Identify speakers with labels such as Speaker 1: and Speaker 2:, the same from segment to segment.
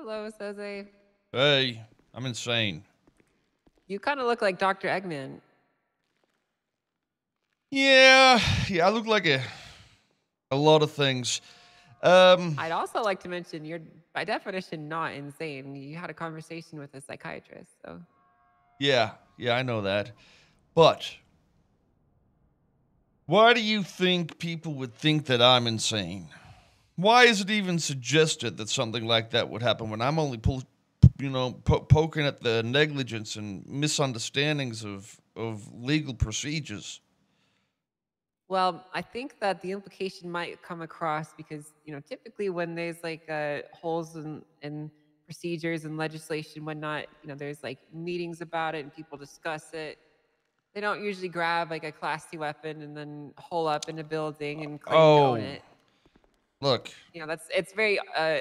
Speaker 1: Hello, Soze.
Speaker 2: Hey, I'm insane.
Speaker 1: You kind of look like Dr. Eggman.
Speaker 2: Yeah, I look like a lot of things. Um,
Speaker 1: I'd also like to mention you're, by definition, not insane. You had a conversation with a psychiatrist, so
Speaker 2: yeah, I know that. But why do you think people would think that I'm insane? Why is it even suggested that something like that would happen when I'm only poking at the negligence and misunderstandings of legal procedures?
Speaker 1: well, I think that the implication might come across because typically when there's like holes in procedures and legislation, whatnot, there's like meetings about it and people discuss it. They don't usually grab like a class C weapon and then hole up in a building and claim to own
Speaker 2: Oh,
Speaker 1: it.
Speaker 2: look,
Speaker 1: It's very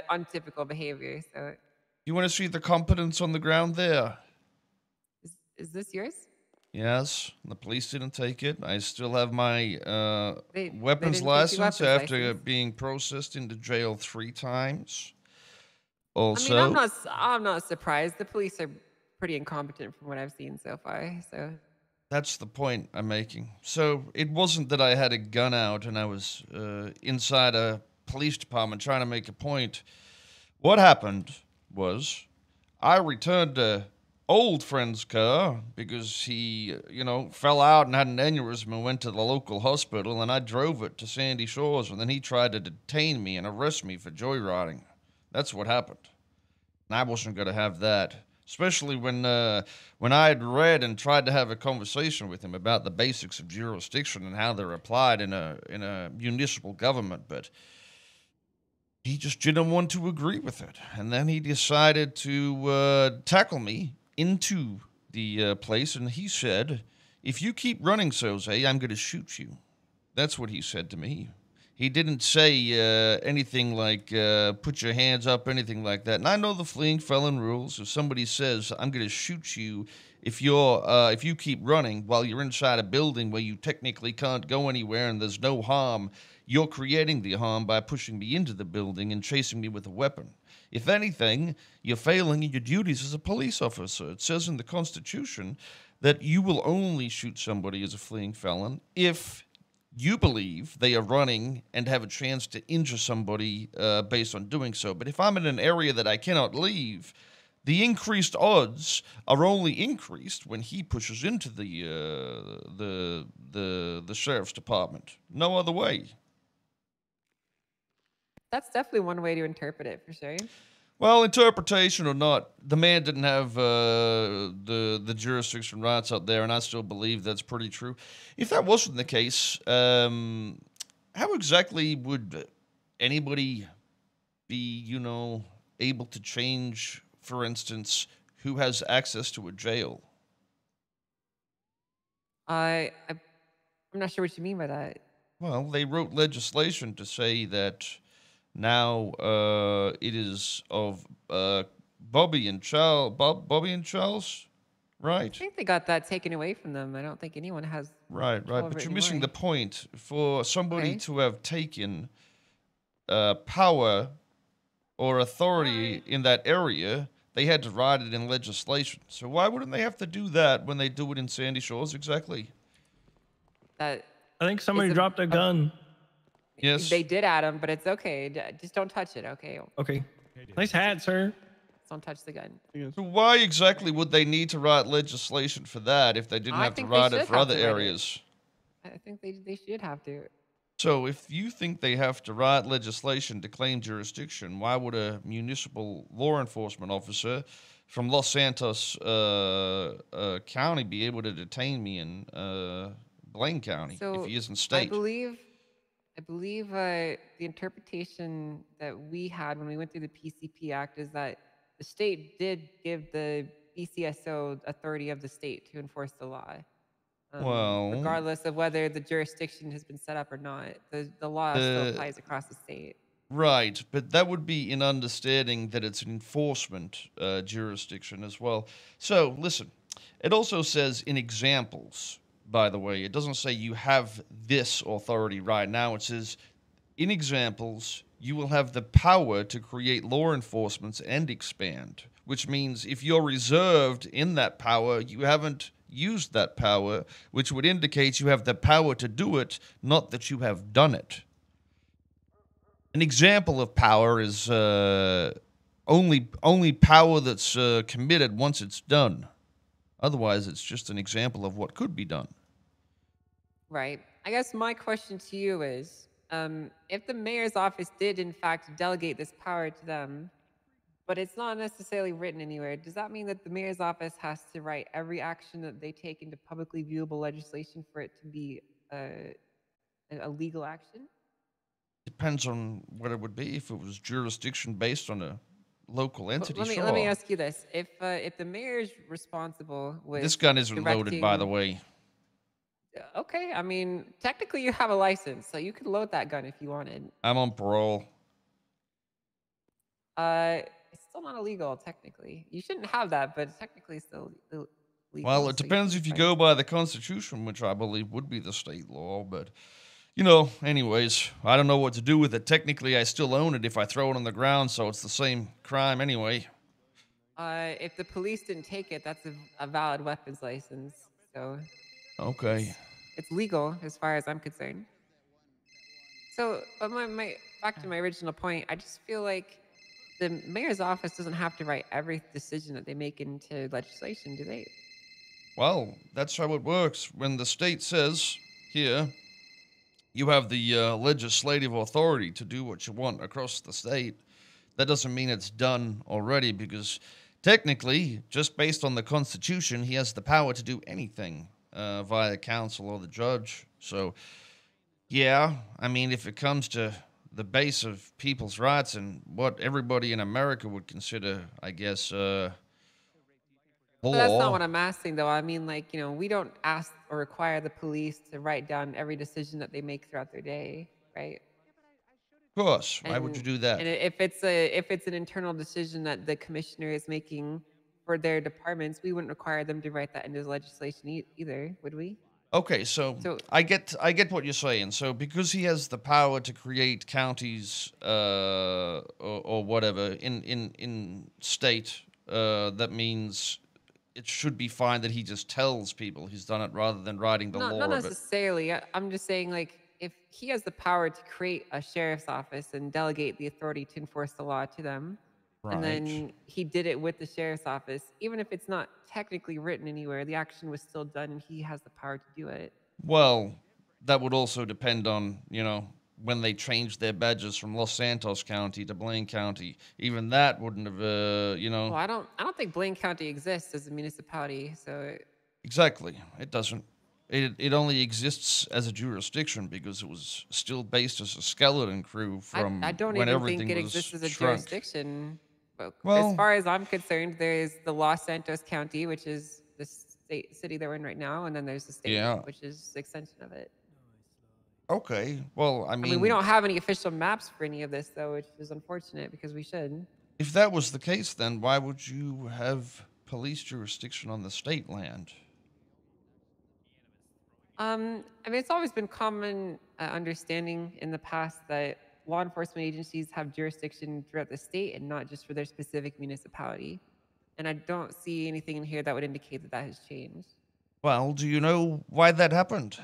Speaker 1: untypical behavior. So
Speaker 2: you want to see the competence on the ground there?
Speaker 1: is this yours?
Speaker 2: Yes, the police didn't take it. I still have my
Speaker 1: They
Speaker 2: weapons
Speaker 1: didn't take your
Speaker 2: license
Speaker 1: weapons
Speaker 2: after
Speaker 1: license.
Speaker 2: being processed into jail 3 times.
Speaker 1: I mean, I'm
Speaker 2: Also,
Speaker 1: not I'm not surprised. The police are pretty incompetent from what I've seen so far. So
Speaker 2: that's the point I'm making. So it wasn't that I had a gun out and I was inside a police department trying to make a point. What happened was I returned a old friend's car because he, fell out and had an aneurysm and went to the local hospital, and I drove it to Sandy Shores, and then he tried to detain me and arrest me for joyriding. That's what happened. And I wasn't going to have that. Especially when I had read and tried to have a conversation with him about the basics of jurisdiction and how they're applied in a municipal government, but he just didn't want to agree with it. And then he decided to tackle me into the place, and he said, "If you keep running, Soze, I'm going to shoot you." That's what he said to me. He didn't say anything like "put your hands up," anything like that. And I know the fleeing felon rules. If somebody says, "I'm going to shoot you," if you keep running while you're inside a building where you technically can't go anywhere and there's no harm, you're creating the harm by pushing me into the building and chasing me with a weapon. If anything, you're failing in your duties as a police officer. It says in the Constitution that you will only shoot somebody as a fleeing felon if you believe they are running and have a chance to injure somebody based on doing so. But if I'm in an area that I cannot leave, the increased odds are only increased when he pushes into the sheriff's department. No other way.
Speaker 1: that's definitely one way to interpret it for sure.
Speaker 2: Well, interpretation or not, the man didn't have the jurisdiction rights out there, and I still believe that's pretty true. If that wasn't the case, how exactly would anybody be, able to change, for instance, who has access to a jail?
Speaker 1: I'm not sure what you mean by that.
Speaker 2: Well, they wrote legislation to say that now it is of Bobby and Charles,
Speaker 1: I
Speaker 2: right?
Speaker 1: think they got that taken away from them. I don't think anyone has
Speaker 2: Right.
Speaker 1: control over
Speaker 2: But
Speaker 1: it
Speaker 2: you're missing
Speaker 1: anymore.
Speaker 2: the point. For somebody
Speaker 1: Okay.
Speaker 2: to have taken power or authority in that area, they had to write it in legislation. So why wouldn't they have to do that when they do it in Sandy Shores exactly?
Speaker 1: That
Speaker 3: I think
Speaker 1: is
Speaker 3: somebody dropped a gun.
Speaker 2: Yes.
Speaker 1: they did, Adam, but it's okay. Just don't touch it, okay?
Speaker 3: Okay. Nice hat, sir.
Speaker 1: Just don't touch the gun.
Speaker 2: So why exactly would they need to write legislation for that if they didn't
Speaker 1: I
Speaker 2: have to
Speaker 1: think they
Speaker 2: write it
Speaker 1: should
Speaker 2: for
Speaker 1: have
Speaker 2: other
Speaker 1: to write it.
Speaker 2: areas?
Speaker 1: I think they should have to.
Speaker 2: So, if you think they have to write legislation to claim jurisdiction, why would a municipal law enforcement officer from Los Santos County be able to detain me in Blaine County if
Speaker 1: So
Speaker 2: he isn't
Speaker 1: I
Speaker 2: state?
Speaker 1: believe I believe the interpretation that we had when we went through the PCP Act is that the state did give the BCSO authority of the state to enforce the law,
Speaker 2: Well,
Speaker 1: regardless of whether the jurisdiction has been set up or not. The law still
Speaker 2: the
Speaker 1: applies across the state.
Speaker 2: right, but that would be in understanding that it's an enforcement jurisdiction as well. So, listen, it also says in examples, by the way, it doesn't say you have this authority right now. It says in examples, you will have the power to create law enforcement and expand, which means if you're reserved in that power, you haven't used that power, which would indicate you have the power to do it, not that you have done it. An example of power is only power that's committed once it's done. Otherwise, it's just an example of what could be done.
Speaker 1: Right. I guess my question to you is, if the mayor's office did in fact delegate this power to them, but it's not necessarily written anywhere, does that mean that the mayor's office has to write every action that they take into publicly viewable legislation for it to be a legal action?
Speaker 2: Depends on what it would be. If it was jurisdiction based on a local entity,
Speaker 1: Let me
Speaker 2: sure.
Speaker 1: ask you this: if the mayor is responsible with
Speaker 2: This gun isn't loaded, by the
Speaker 1: directing,
Speaker 2: way.
Speaker 1: okay, I mean technically you have a license, so you could load that gun if you wanted.
Speaker 2: I'm on parole.
Speaker 1: It's still not illegal technically. You shouldn't have that, but technically it's still legal.
Speaker 2: Well, it
Speaker 1: so you
Speaker 2: depends
Speaker 1: can
Speaker 2: if you
Speaker 1: try.
Speaker 2: go by the Constitution, which I believe would be the state law, but you know, anyways, I don't know what to do with it. Technically, I still own it if I throw it on the ground, so it's the same crime anyway.
Speaker 1: If the police didn't take it, that's a valid weapons license. So
Speaker 2: Okay.
Speaker 1: it's legal as far as I'm concerned. So, but my back to my original point, I just feel like the mayor's office doesn't have to write every decision that they make into legislation, do they?
Speaker 2: Well, that's how it works. When the state says, here, you have the legislative authority to do what you want across the state, that doesn't mean it's done already because technically, just based on the Constitution, he has the power to do anything via council or the judge. So, yeah, I mean, if it comes to the base of people's rights and what everybody in America would consider, I guess,
Speaker 1: But that's not
Speaker 2: law.
Speaker 1: what I'm asking, though. I mean, like, we don't ask or require the police to write down every decision that they make throughout their day, right?
Speaker 2: Of course, why would you
Speaker 1: And
Speaker 2: do that?
Speaker 1: if it's an internal decision that the commissioner is making for their departments, we wouldn't require them to write that into legislation either, would we?
Speaker 2: Okay, so
Speaker 1: So
Speaker 2: I get what you're saying. So because he has the power to create counties or whatever in state, that means it should be fine that he just tells people he's done it rather than writing the
Speaker 1: not
Speaker 2: law of it.
Speaker 1: necessarily. I'm just saying, like, if he has the power to create a sheriff's office and delegate the authority to enforce the law to them, and
Speaker 2: Right.
Speaker 1: then he did it with the sheriff's office, even if it's not technically written anywhere, the action was still done, and he has the power to do it.
Speaker 2: Well, that would also depend on, when they changed their badges from Los Santos County to Blaine County. Even that wouldn't have,
Speaker 1: Well, I don't think Blaine County exists as a municipality, so
Speaker 2: exactly. It doesn't. It only exists as a jurisdiction because it was still based as a skeleton crew
Speaker 1: I
Speaker 2: from
Speaker 1: don't
Speaker 2: when
Speaker 1: even think
Speaker 2: everything
Speaker 1: it
Speaker 2: was
Speaker 1: exists as a
Speaker 2: shrunk.
Speaker 1: jurisdiction. But as
Speaker 2: Well,
Speaker 1: far as I'm concerned, there's the Los Santos County, which is the city that we're in right now, and then there's the state,
Speaker 2: yeah.
Speaker 1: which is the extension of it.
Speaker 2: Okay. Well, I
Speaker 1: I mean, we
Speaker 2: mean,
Speaker 1: don't have any official maps for any of this, though, which is unfortunate because we should.
Speaker 2: if that was the case, then why would you have police jurisdiction on the state land?
Speaker 1: I mean, it's always been common understanding in the past that law enforcement agencies have jurisdiction throughout the state and not just for their specific municipality. And I don't see anything in here that would indicate that that has changed.
Speaker 2: Well, do you know why that happened?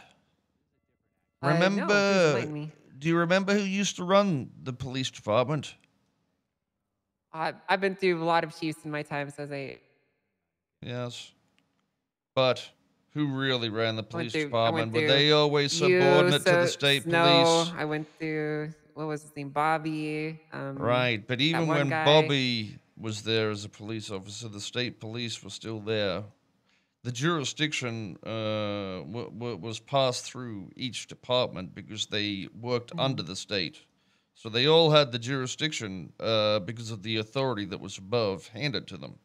Speaker 1: No, please
Speaker 2: Remember?
Speaker 1: enlighten me.
Speaker 2: Do you remember who used to run the police department?
Speaker 1: I've been through a lot of chiefs in my time, so
Speaker 2: Yes. But who really ran the police
Speaker 1: I went
Speaker 2: department? Were
Speaker 1: through
Speaker 2: they always
Speaker 1: you,
Speaker 2: subordinate to the state
Speaker 1: Snow.
Speaker 2: police?
Speaker 1: I went through, what was his name, Bobby.
Speaker 2: Right. But
Speaker 1: That
Speaker 2: even
Speaker 1: one
Speaker 2: when
Speaker 1: guy.
Speaker 2: Bobby was there as a police officer, the state police were still there. The jurisdiction was passed through each department because they worked under
Speaker 1: Mhm.
Speaker 2: the state. So they all had the jurisdiction because of the authority that was above handed to them.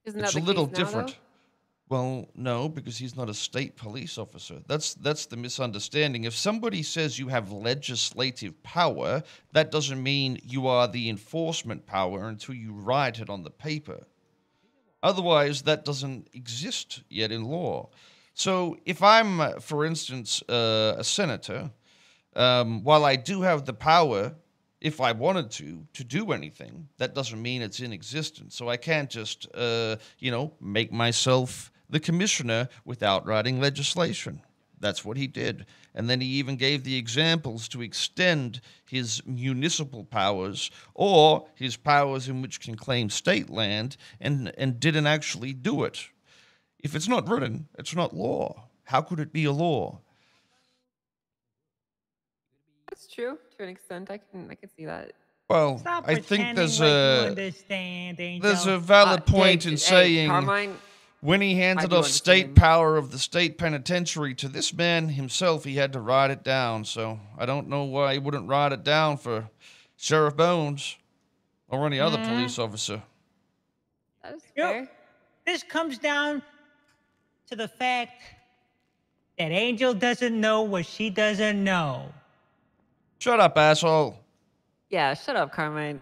Speaker 1: Isn't that
Speaker 2: It's a
Speaker 1: the
Speaker 2: little
Speaker 1: case now, though?
Speaker 2: different. Well, no, because he's not a state police officer. That's the misunderstanding. If somebody says you have legislative power, that doesn't mean you are the enforcement power until you write it on the paper. Otherwise, that doesn't exist yet in law. So, if I'm, for instance, a senator, while I do have the power, if I wanted to do anything, that doesn't mean it's in existence. So I can't just, make myself the commissioner without writing legislation. That's what he did. And then he even gave the examples to extend his municipal powers or his powers in which can claim state land and didn't actually do it. If it's not written, it's not law. How could it be a law?
Speaker 1: That's true to an extent. I can see that.
Speaker 2: Well,
Speaker 4: Stop
Speaker 2: I think
Speaker 4: pretending
Speaker 2: there's
Speaker 4: like you
Speaker 2: a
Speaker 4: understand, Angel.
Speaker 2: there's a valid point in
Speaker 1: Hey,
Speaker 2: saying
Speaker 1: Carmine,
Speaker 2: when he
Speaker 1: I
Speaker 2: handed
Speaker 1: do
Speaker 2: off state
Speaker 1: understand.
Speaker 2: power of the state penitentiary to this man himself, he had to write it down. So I don't know why he wouldn't write it down for Sheriff Bones or any other police officer.
Speaker 1: that is
Speaker 4: Yep.
Speaker 1: fair.
Speaker 4: This comes down to the fact that Angel doesn't know what she doesn't know.
Speaker 2: Shut up, asshole.
Speaker 1: Yeah, shut up, Carmine.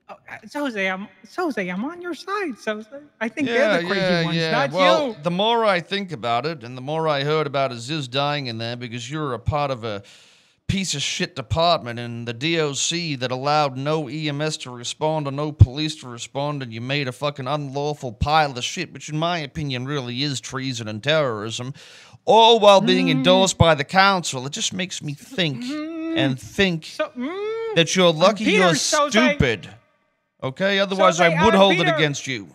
Speaker 4: Oh, Jose, I'm on your side, Jose. I think they're the crazy ones, not
Speaker 2: Well,
Speaker 4: you.
Speaker 2: the more I think about it, and the more I heard about Aziz dying in there because you're a part of a piece of shit department in the DOC that allowed no EMS to respond or no police to respond, and you made a fucking unlawful pile of shit, which in my opinion really is treason and terrorism, all while being endorsed by the council. It just makes me think and think
Speaker 4: So,
Speaker 2: that you're lucky
Speaker 4: Peter,
Speaker 2: you're
Speaker 4: Jose.
Speaker 2: stupid. Okay? Otherwise, I
Speaker 4: Jose,
Speaker 2: would hold it
Speaker 4: Peter.
Speaker 2: against you.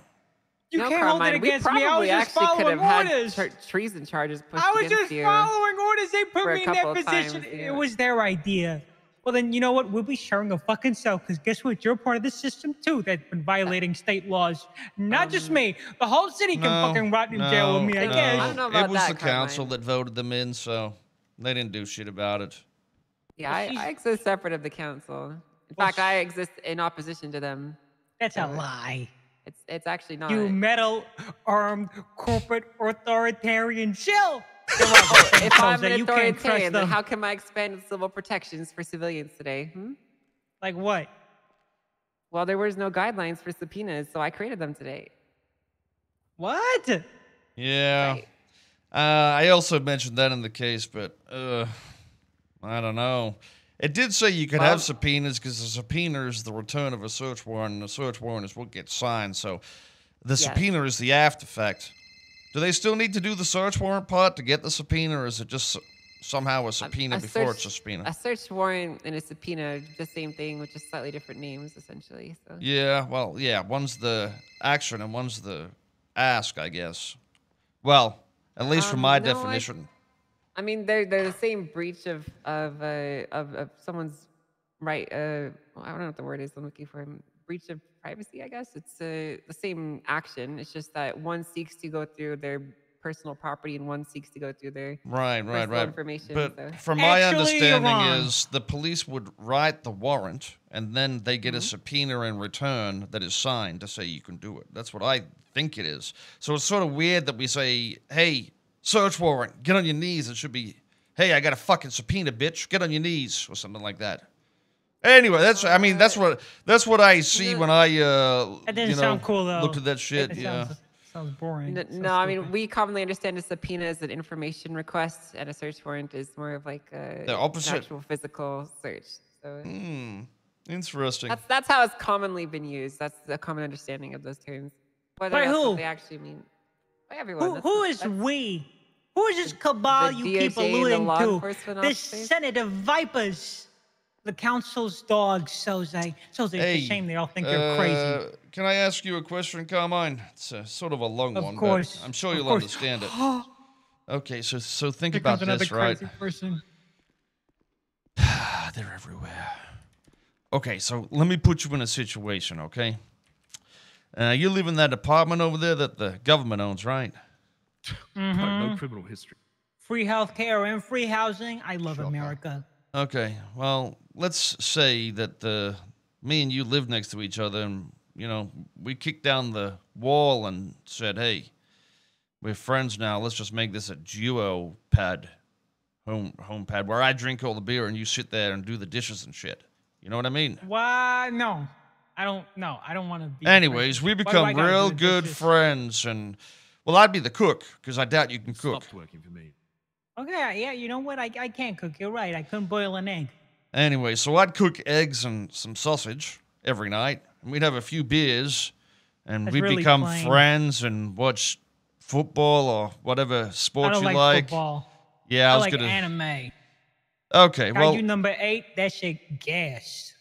Speaker 4: you
Speaker 1: No,
Speaker 4: can't hold
Speaker 1: Carmine,
Speaker 4: it
Speaker 1: we
Speaker 4: against me. I was
Speaker 1: probably
Speaker 4: just
Speaker 1: actually could
Speaker 4: following
Speaker 1: have had
Speaker 4: orders.
Speaker 1: treason charges pushed
Speaker 4: I was
Speaker 1: against
Speaker 4: just
Speaker 1: you.
Speaker 4: following orders. They put
Speaker 1: for a
Speaker 4: me in that
Speaker 1: couple of
Speaker 4: position.
Speaker 1: times,
Speaker 4: It
Speaker 1: yeah.
Speaker 4: was their idea. Well, then, you know what? We'll be sharing a fucking cell because guess what? You're part of the system, too, that's been violating state laws. Not just me. The whole city can fucking rot in jail with me, I
Speaker 1: no.
Speaker 4: guess.
Speaker 1: I don't know
Speaker 2: It
Speaker 1: about
Speaker 2: was
Speaker 1: that,
Speaker 2: the council
Speaker 1: Carmine.
Speaker 2: that voted them in, so they didn't do shit about it.
Speaker 1: Yeah, I exist separate of the council. In fact, I exist in opposition to them.
Speaker 4: That's a lie.
Speaker 1: It's actually not.
Speaker 4: You metal armed corporate authoritarian shill.
Speaker 1: If I'm an
Speaker 4: You can't trust
Speaker 1: authoritarian, then
Speaker 4: them.
Speaker 1: how come I expanded civil protections for civilians today?
Speaker 4: Like what?
Speaker 1: Well, there was no guidelines for subpoenas, so I created them today.
Speaker 4: What?
Speaker 2: Yeah.
Speaker 1: Right.
Speaker 2: I also mentioned that in the case, but I don't know. It did say you could
Speaker 1: Well-
Speaker 2: have subpoenas because a subpoena is the return of a search warrant, and a search warrant is what gets signed. So the
Speaker 1: Yes.
Speaker 2: subpoena is the after fact. Do they still need to do the search warrant part to get the subpoena, or is it just somehow a subpoena before it's a subpoena?
Speaker 1: A search warrant and a subpoena, the same thing with just slightly different names, essentially. So.
Speaker 2: Yeah, well, yeah, one's the action and one's the ask, I guess. Well, at least from my
Speaker 1: No,
Speaker 2: definition.
Speaker 1: I mean, they're the same breach of someone's right. I don't know what the word is I'm looking for. Breach of privacy, I guess. It's the same action. It's just that one seeks to go through their personal property and one seeks to go through their
Speaker 2: Right.
Speaker 1: personal information.
Speaker 2: But
Speaker 1: so.
Speaker 2: from my
Speaker 4: Actually, you're
Speaker 2: understanding
Speaker 4: wrong.
Speaker 2: is the police would write the warrant and then they get a subpoena in return that is signed to say you can do it. That's what I think it is. So it's sort of weird that we say, hey, search warrant, get on your knees. It should be, hey, I got a fucking subpoena, bitch. Get on your knees or something like that. Anyway, that's what I see when I
Speaker 4: That didn't sound cool, though.
Speaker 2: looked at that shit.
Speaker 4: It
Speaker 2: Yeah.
Speaker 4: sounds boring.
Speaker 1: No, I mean, we commonly understand a subpoena as an information request, and a search warrant is more of like
Speaker 2: The
Speaker 1: an
Speaker 2: opposite.
Speaker 1: actual physical search. So
Speaker 2: Interesting.
Speaker 1: that's how it's commonly been used. That's the common understanding of those terms. Whether
Speaker 4: By
Speaker 1: that's
Speaker 4: who?
Speaker 1: what they actually mean. By everyone.
Speaker 4: Who is we? Who is this cabal
Speaker 1: the
Speaker 4: you keep
Speaker 1: DOJ and the
Speaker 4: alluding
Speaker 1: law
Speaker 4: to?
Speaker 1: enforcement
Speaker 4: The
Speaker 1: officers?
Speaker 4: Senate of Vipers. The council's dogs, Soze. Soze, it's a shame they all think you're crazy.
Speaker 2: Can I ask you a question, Carmine? It's sort of a long
Speaker 4: Of
Speaker 2: one,
Speaker 4: course.
Speaker 2: but I'm sure
Speaker 4: of
Speaker 2: you'll
Speaker 4: course.
Speaker 2: understand it. Okay, so think
Speaker 4: Here
Speaker 2: about
Speaker 4: comes another
Speaker 2: this, right?
Speaker 4: crazy person.
Speaker 2: They're everywhere. Okay, so let me put you in a situation, okay? You live in that apartment over there that the government owns, right?
Speaker 5: No criminal history.
Speaker 4: Free healthcare and free housing. I love America.
Speaker 2: Okay, well, let's say that me and you live next to each other, and we kicked down the wall and said, "Hey, we're friends now. Let's just make this a duo pad, home pad, where I drink all the beer and you sit there and do the dishes and shit." You know what I mean?
Speaker 4: Why? No. I don't want to be.
Speaker 2: Anyways, we
Speaker 4: Why do I
Speaker 2: become
Speaker 4: gotta
Speaker 2: real
Speaker 4: do the
Speaker 2: good
Speaker 4: dishes?
Speaker 2: friends, and well, I'd be the cook because I doubt you can cook.
Speaker 5: Stopped working for me.
Speaker 4: Okay, yeah, you know what? I can't cook. You're right. I couldn't boil an egg.
Speaker 2: Anyway, so I'd cook eggs and some sausage every night, and we'd have a few beers, and
Speaker 4: That's
Speaker 2: we'd
Speaker 4: really
Speaker 2: become
Speaker 4: plain.
Speaker 2: friends and watch football or whatever
Speaker 4: I
Speaker 2: sport
Speaker 4: don't
Speaker 2: you
Speaker 4: like
Speaker 2: like.
Speaker 4: football.
Speaker 2: Yeah,
Speaker 4: I
Speaker 2: I was
Speaker 4: like
Speaker 2: gonna.
Speaker 4: anime.
Speaker 2: Okay, well,
Speaker 4: Kaiju number 8, that shit gas.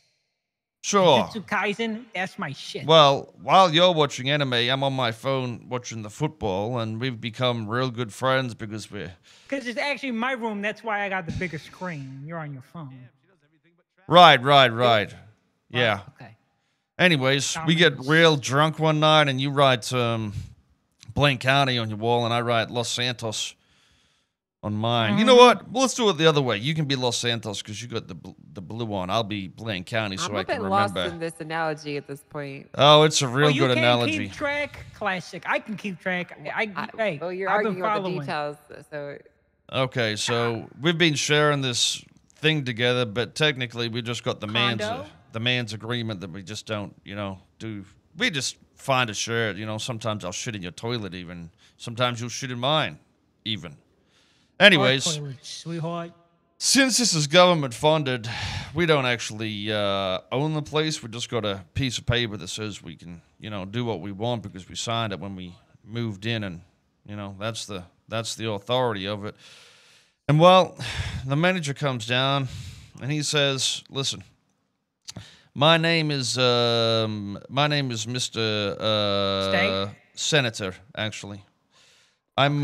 Speaker 2: sure.
Speaker 4: Jujutsu Kaisen, that's my shit.
Speaker 2: Well, while you're watching anime, I'm on my phone watching the football, and we've become real good friends because we're.
Speaker 4: Because it's actually my room, that's why I got the bigger screen. You're on your phone.
Speaker 2: Right. Yeah.
Speaker 4: Okay.
Speaker 2: Anyways, we get
Speaker 4: Dominance.
Speaker 2: real drunk one night, and you write Blaine County on your wall, and I write Los Santos on mine. You know what? Well, let's do it the other way. You can be Los Santos because you got the blue on. I'll be Blaine County so
Speaker 1: I'm
Speaker 2: I
Speaker 1: a bit
Speaker 2: can
Speaker 1: lost
Speaker 2: remember.
Speaker 1: in this analogy at this point.
Speaker 2: Oh, it's a real
Speaker 4: you
Speaker 2: good
Speaker 4: can
Speaker 2: analogy.
Speaker 4: keep track. Classic. I can keep track. Hey,
Speaker 1: Well, you're
Speaker 4: I've been
Speaker 1: arguing about the
Speaker 4: following.
Speaker 1: details, so
Speaker 2: Okay, so we've been sharing this thing together, but technically we just got the
Speaker 4: Condo?
Speaker 2: man's agreement that we just don't, do. We just find a shirt, sometimes I'll shit in your toilet even. Sometimes you'll shit in mine even. Anyways,
Speaker 4: Toilet, sweetheart.
Speaker 2: since this is government funded, we don't actually own the place. We just got a piece of paper that says we can, do what we want because we signed it when we moved in, and that's the authority of it. And well, the manager comes down and he says, "Listen, my name is Mr.
Speaker 4: Steak?
Speaker 2: Senator. Actually, I'm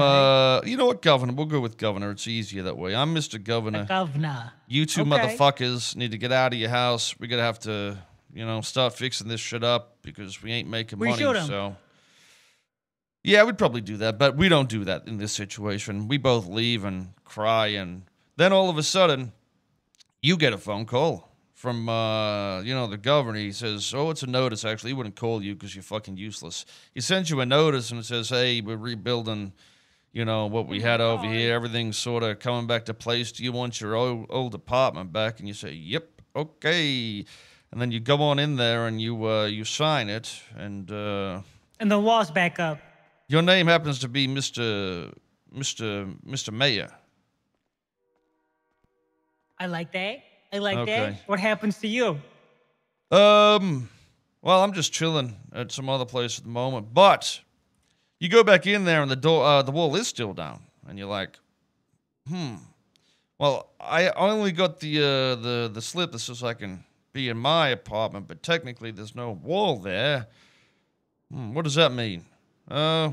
Speaker 2: you know what, Governor? We'll go with Governor. It's easier that way. I'm Mr. Governor.
Speaker 4: Governor.
Speaker 2: You two
Speaker 4: Okay.
Speaker 2: motherfuckers need to get out of your house. We're gonna have to, start fixing this shit up because we ain't making
Speaker 4: We
Speaker 2: money.
Speaker 4: shoot 'em.
Speaker 2: So, yeah, we'd probably do that, but we don't do that in this situation. We both leave and cry, and then all of a sudden, you get a phone call from, the governor. He says, "Oh, it's a notice. Actually, he wouldn't call you because you're fucking useless. He sends you a notice and it says, hey, we're rebuilding." What we had over here, everything's sort of coming back to place. Do you want your old apartment back? And you say, yep, okay. And then you go on in there and you sign it. And
Speaker 4: And the wall's back up.
Speaker 2: your name happens to be Mr. Mayor.
Speaker 4: I like that. I like
Speaker 2: Okay.
Speaker 4: that. What happens to you?
Speaker 2: Well, I'm just chilling at some other place at the moment. But you go back in there and the wall is still down. And you're like, well, I only got the slip that says I can be in my apartment, but technically there's no wall there. What does that mean? Well,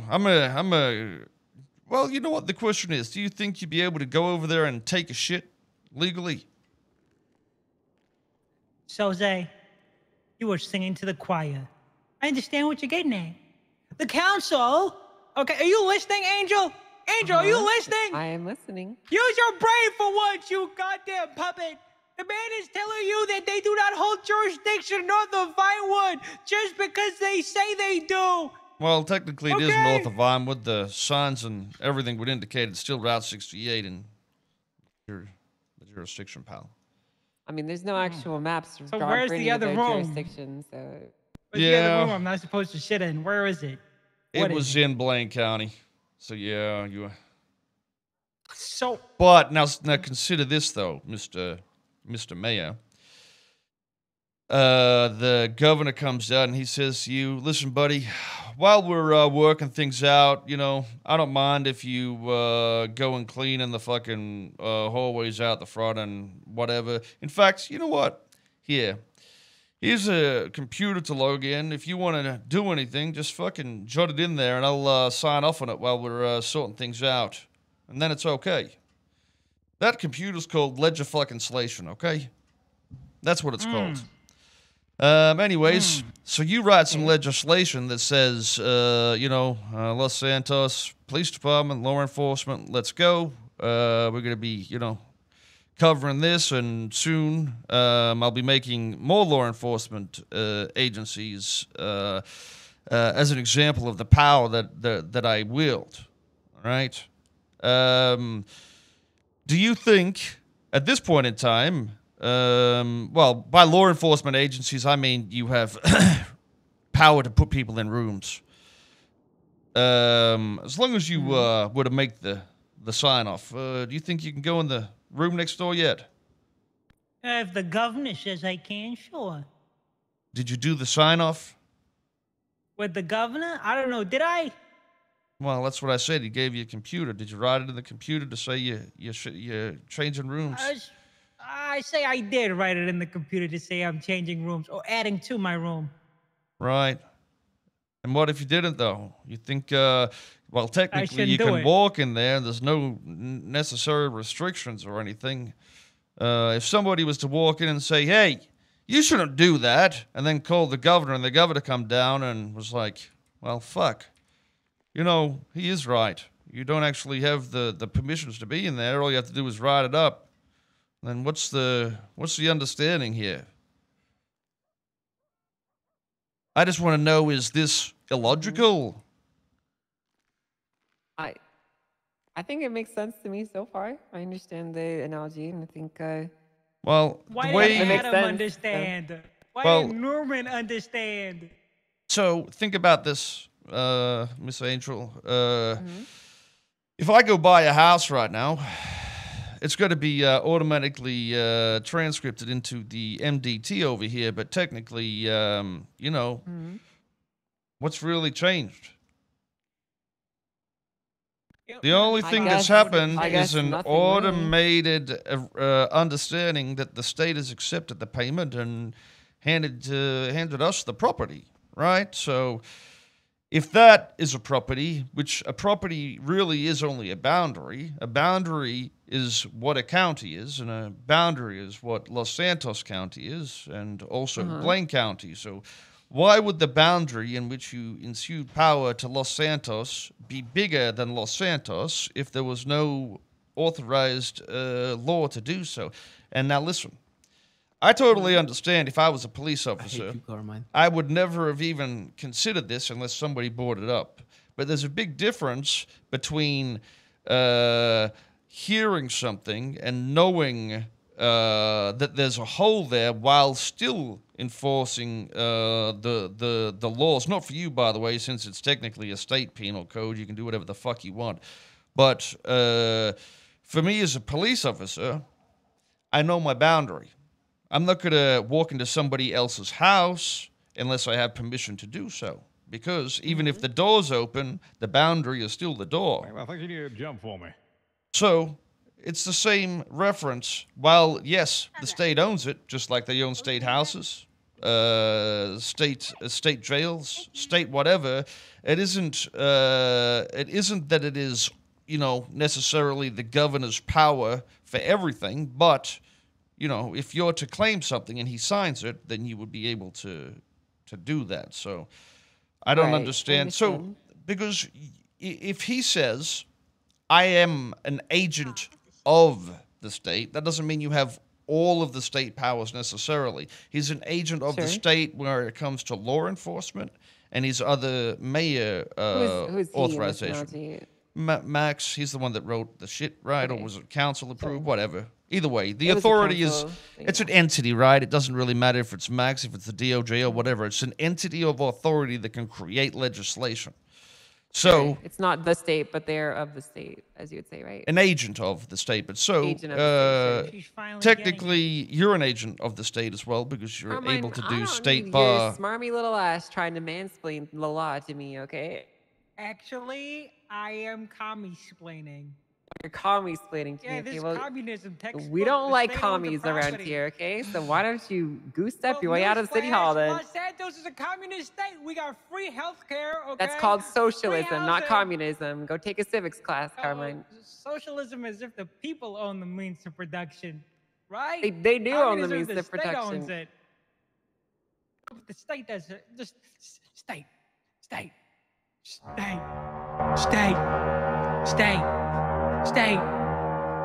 Speaker 2: you know what the question is? Do you think you'd be able to go over there and take a shit legally?
Speaker 4: Soze, you were singing to the choir. I understand what you're getting at. The council. Okay, are you listening, Angel? Angel, are you listening?
Speaker 1: I am listening.
Speaker 4: Use your brain for once, you goddamn puppet. The man is telling you that they do not hold jurisdiction north of Vinewood just because they say they do.
Speaker 2: Well, technically it is
Speaker 4: Okay.
Speaker 2: north of Vinewood. The signs and everything would indicate it's still Route 68 in the jurisdiction, pal.
Speaker 1: I mean, there's no actual maps
Speaker 4: So where's the
Speaker 1: governing
Speaker 4: other
Speaker 1: their
Speaker 4: room?
Speaker 1: jurisdiction, so
Speaker 4: Where's the
Speaker 2: Yeah.
Speaker 4: other room I'm not supposed to shit in? Where is it?
Speaker 2: It
Speaker 4: What is
Speaker 2: was in Blaine County. So yeah, you.
Speaker 4: So
Speaker 2: But now consider this though, Mr. Mayor. The governor comes out and he says to you, "Listen, buddy, while we're working things out, I don't mind if you go and clean in the fucking hallways out the front and whatever. In fact, you know what? Here's a computer to log in. If you want to do anything, just fucking jot it in there and I'll sign off on it while we're sorting things out. And then it's okay. That computer's called Ledger fucking Slation, okay? That's what it's called. Anyways, so you write some legislation that says, Los Santos Police Department, law enforcement, let's go. We're going to be, covering this, and soon I'll be making more law enforcement agencies as an example of the power that I wield. All right. Do you think at this point in time, well, by law enforcement agencies, I mean you have power to put people in rooms. As long as you were to make the the sign off. Do you think you can go in the room next door yet?
Speaker 4: If the governor says I can, sure.
Speaker 2: Did you do the sign off?
Speaker 4: With the governor? I don't know. Did I?
Speaker 2: Well, that's what I said. He gave you a computer. Did you write it in the computer to say you're changing rooms?
Speaker 4: I say I did write it in the computer to say I'm changing rooms or adding to my room.
Speaker 2: Right. And what if you didn't, though? You think, well, technically you
Speaker 4: do
Speaker 2: can
Speaker 4: it.
Speaker 2: walk in there. There's no necessary restrictions or anything. If somebody was to walk in and say, hey, you shouldn't do that, and then call the governor, and the governor come down and was like, well, fuck. You know, he is right. You don't actually have the permissions to be in there. All you have to do is write it up. Then what's the understanding here? I just want to know, is this illogical?
Speaker 1: I think it makes sense to me so far. I understand the analogy, and I think
Speaker 2: Well,
Speaker 4: Why
Speaker 2: the way
Speaker 4: didn't
Speaker 1: makes
Speaker 4: Adam
Speaker 1: sense,
Speaker 4: understand? Why
Speaker 2: Well-
Speaker 4: didn't Norman understand?
Speaker 2: So think about this, Miss Angel. If I go buy a house right now, it's going to be automatically transcripted into the MDT over here, but technically, you know, what's really changed? The only
Speaker 4: I
Speaker 2: thing
Speaker 1: guess-
Speaker 2: that's happened
Speaker 1: I guess
Speaker 2: is an
Speaker 1: nothing really.
Speaker 2: automated understanding that the state has accepted the payment and handed us the property, right? So if that is a property, which a property really is only a boundary is what a county is, and a boundary is what Los Santos County is, and also Blaine County. So why would the boundary in which you ensued power to Los Santos be bigger than Los Santos if there was no authorized law to do so? And now listen, I totally understand if I was a police
Speaker 6: I hate
Speaker 2: officer,
Speaker 6: you, Carmine.
Speaker 2: I would never have even considered this unless somebody brought it up. But there's a big difference between hearing something and knowing that there's a hole there while still enforcing the laws. Not for you, by the way, since it's technically a state penal code. You can do whatever the fuck you want. But for me as a police officer, I know my boundary. I'm not going to walk into somebody else's house unless I have permission to do so. Because even if the door's open, the boundary is still the door.
Speaker 7: I think you need to jump for me.
Speaker 2: So it's the same reference. While, yes, the state owns it, just like they own state houses, state jails, state whatever, it isn't that it is, you know, necessarily the governor's power for everything, but you know, if you're to claim something and he signs it, then you would be able to do that. So I don't
Speaker 1: Right, I
Speaker 2: understand. So
Speaker 1: understand.
Speaker 2: because if he says, I am an agent of the state, that doesn't mean you have all of the state powers necessarily. He's an agent of the
Speaker 1: Sure.
Speaker 2: state where it comes to law enforcement and his other mayor
Speaker 1: Who is he in this
Speaker 2: authorization.
Speaker 1: analogy?
Speaker 2: Max, he's the one that wrote the shit, right? Or
Speaker 1: Okay.
Speaker 2: was it council approved? Whatever. Either way, the
Speaker 1: It was a
Speaker 2: authority is,
Speaker 1: council thing,
Speaker 2: it's an entity, right? It doesn't really matter if it's Max, if it's the DOJ or whatever. It's an entity of authority that can create legislation. So,
Speaker 1: It's not the state, but they're of the state, as you would say, right?
Speaker 2: an agent of the state. But so,
Speaker 1: Agent of the
Speaker 4: She's finally getting it.
Speaker 2: technically, you're an agent of the state as well because you're
Speaker 1: Carmine,
Speaker 2: able to
Speaker 1: I
Speaker 2: do
Speaker 1: don't
Speaker 2: state
Speaker 1: need
Speaker 2: bar.
Speaker 1: your smarmy little ass trying to mansplain the law to me, okay?
Speaker 4: Actually, I am commie-splaining.
Speaker 1: You're commie-splaining to
Speaker 4: Yeah,
Speaker 1: me,
Speaker 4: this
Speaker 1: okay? Well,
Speaker 4: communism textbook.
Speaker 1: we don't
Speaker 4: the
Speaker 1: like
Speaker 4: state owns the
Speaker 1: commies around
Speaker 4: property.
Speaker 1: here, okay? So why don't you goose step
Speaker 4: Well,
Speaker 1: your way out of the city
Speaker 4: newsflash,
Speaker 1: hall then?
Speaker 4: Los Santos is a communist state. We got free health care, okay?
Speaker 1: That's called
Speaker 4: Free
Speaker 1: socialism, not
Speaker 4: housing.
Speaker 1: communism. Go take a civics class,
Speaker 4: Oh,
Speaker 1: Carmine.
Speaker 4: socialism is if the people own the means of production, right?
Speaker 1: They do own the
Speaker 4: Communism,
Speaker 1: means
Speaker 4: the
Speaker 1: of
Speaker 4: state owns
Speaker 1: production.
Speaker 4: it. But the state does it. Just state, state, state, state, state, state.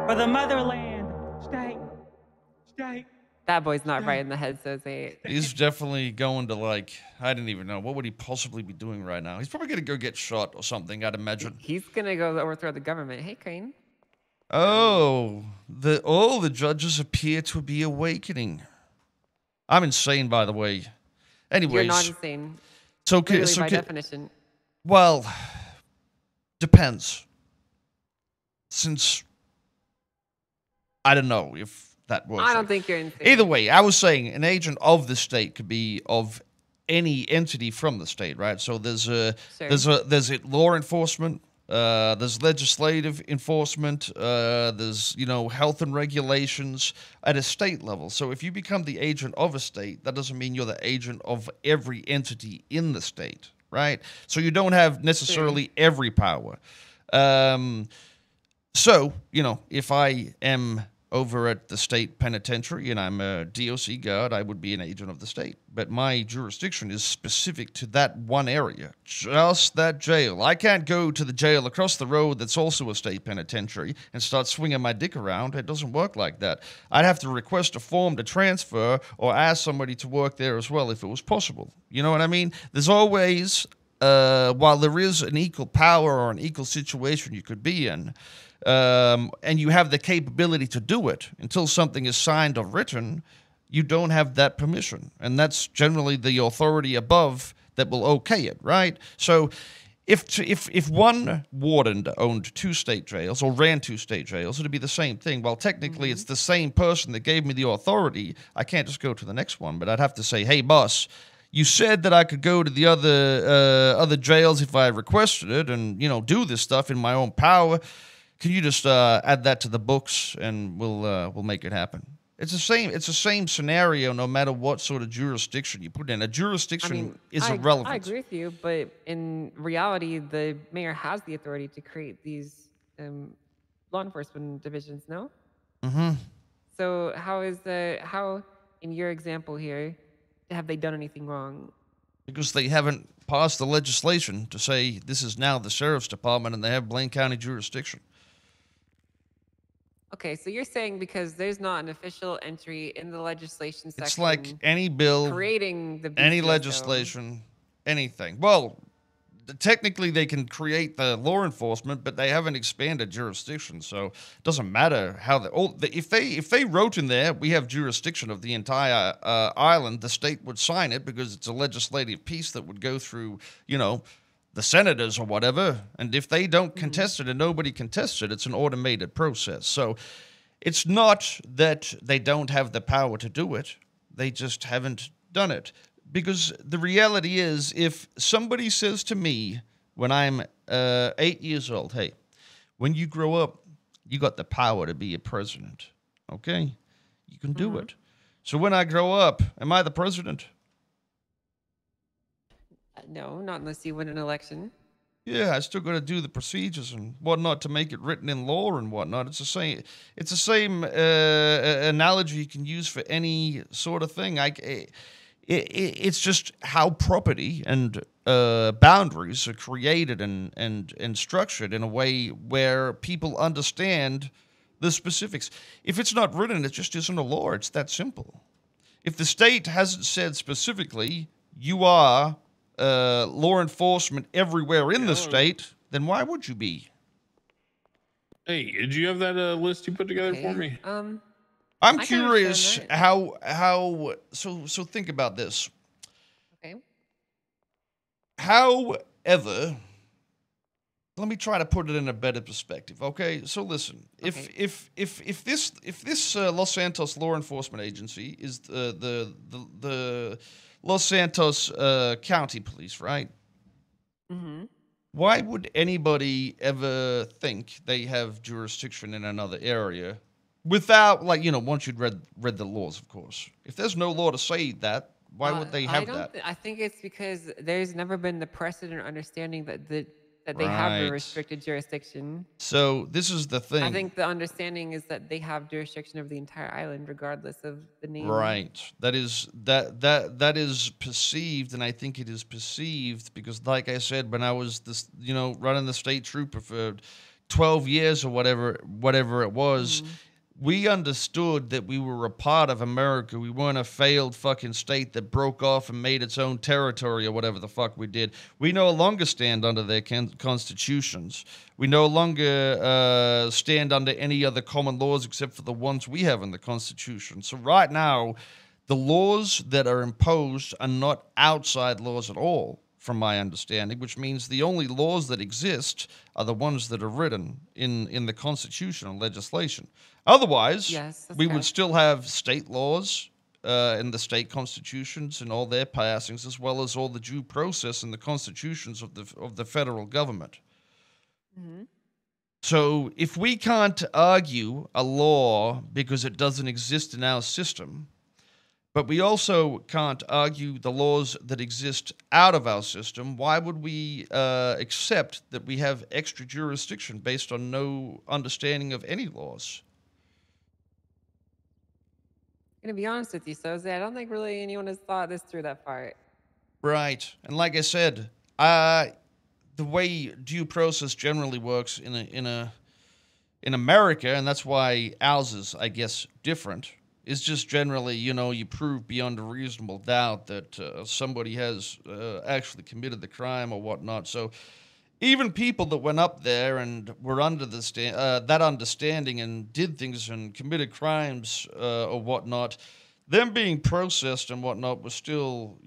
Speaker 4: For the motherland, state, state.
Speaker 1: That boy's not right in the head, so say
Speaker 2: He's definitely going to like, I didn't even know. What would he possibly be doing right now? He's probably going to go get shot or something, I'd imagine.
Speaker 1: he's gonna go overthrow the government. Hey, Crane.
Speaker 2: Oh, all the judges appear to be awakening. I'm insane, by the way. Anyways,
Speaker 1: You're not insane.
Speaker 2: so,
Speaker 1: Literally by definition.
Speaker 2: well, depends. since I don't know if that works.
Speaker 1: I don't think you're insane.
Speaker 2: Either way, I was saying an agent of the state could be of any entity from the state, right? So there's law enforcement, there's legislative enforcement, there's health and regulations at a state level. So if you become the agent of a state, that doesn't mean you're the agent of every entity in the state, right? So you don't have necessarily every power. So if I am over at the state penitentiary and I'm a DOC guard, I would be an agent of the state. But my jurisdiction is specific to that one area, just that jail. I can't go to the jail across the road that's also a state penitentiary and start swinging my dick around. It doesn't work like that. I'd have to request a form to transfer or ask somebody to work there as well if it was possible. You know what I mean? There's always, while there is an equal power or an equal situation you could be in, and you have the capability to do it until something is signed or written, you don't have that permission. And that's generally the authority above that will okay it, right? So if one warden owned 2 state jails or ran 2 state jails, it'd be the same thing. Well, technically, it's the same person that gave me the authority. I can't just go to the next one, but I'd have to say, hey, boss, you said that I could go to the other jails if I requested it and, do this stuff in my own power. Can you just add that to the books and we'll make it happen? It's the same scenario no matter what sort of jurisdiction you put in. A jurisdiction is irrelevant.
Speaker 1: I agree with you, but in reality, the mayor has the authority to create these law enforcement divisions, no?
Speaker 2: Mm-hmm.
Speaker 1: So how in your example here, have they done anything wrong?
Speaker 2: Because they haven't passed the legislation to say this is now the sheriff's department and they have Blaine County jurisdiction.
Speaker 1: Okay, so you're saying because there's not an official entry in the legislation section.
Speaker 2: It's like any bill,
Speaker 1: creating the
Speaker 2: any
Speaker 1: BCSO.
Speaker 2: legislation, anything. Well, technically they can create the law enforcement, but they haven't expanded jurisdiction, so it doesn't matter how if they wrote in there we have jurisdiction of the entire island, the state would sign it because it's a legislative piece that would go through, the senators or whatever, and if they don't contest it and nobody contests it, it's an automated process. So it's not that they don't have the power to do it, they just haven't done it. Because the reality is, if somebody says to me when I'm 8 years old, hey, when you grow up, you got the power to be a president, okay? You can do it. So when I grow up, am I the president?
Speaker 1: No, not unless you win an election.
Speaker 2: Yeah, I still got to do the procedures and whatnot to make it written in law and whatnot. It's the same analogy you can use for any sort of thing. It's just how property and boundaries are created and structured in a way where people understand the specifics. If it's not written, it just isn't a law. It's that simple. If the state hasn't said specifically, you are law enforcement everywhere in the state, then why would you be?
Speaker 5: Hey, did you have that list you put together for me?
Speaker 2: I'm curious how so think about this.
Speaker 1: Okay.
Speaker 2: However, let me try to put it in a better perspective. Okay, so listen,
Speaker 1: Okay.
Speaker 2: if this Los Santos law enforcement agency is the Los Santos County Police, right?
Speaker 1: Mm-hmm.
Speaker 2: Why would anybody ever think they have jurisdiction in another area without, once you'd read the laws, of course? If there's no law to say that, why would they have that?
Speaker 1: I think it's because there's never been the precedent or understanding that they have
Speaker 2: Right.
Speaker 1: a restricted jurisdiction.
Speaker 2: So this is the thing.
Speaker 1: I think the understanding is that they have jurisdiction of the entire island, regardless of the name.
Speaker 2: Right. That is perceived, and I think it is perceived because, like I said, when I was running the state trooper for 12 years or whatever it was, we understood that we were a part of America. We weren't a failed fucking state that broke off and made its own territory or whatever the fuck we did. We no longer stand under their constitutions. We no longer stand under any other common laws except for the ones we have in the Constitution. So right now, the laws that are imposed are not outside laws at all. from my understanding, which means the only laws that exist are the ones that are written in the Constitution and legislation. Otherwise,
Speaker 1: Yes, that's
Speaker 2: we would
Speaker 1: correct.
Speaker 2: still have state laws in the state constitutions and all their passings, as well as all the due process in the constitutions of the federal government.
Speaker 1: Hmm.
Speaker 2: So if we can't argue a law because it doesn't exist in our system, but we also can't argue the laws that exist out of our system, why would we accept that we have extra jurisdiction based on no understanding of any laws?
Speaker 1: I'm gonna be honest with you, Soze. I don't think really anyone has thought this through that far.
Speaker 2: Right. And like I said, the way due process generally works in America, and that's why ours is, I guess, different, is just generally, you prove beyond a reasonable doubt that somebody has actually committed the crime or whatnot. So even people that went up there and were under that understanding and did things and committed crimes or whatnot, them being processed and whatnot was still,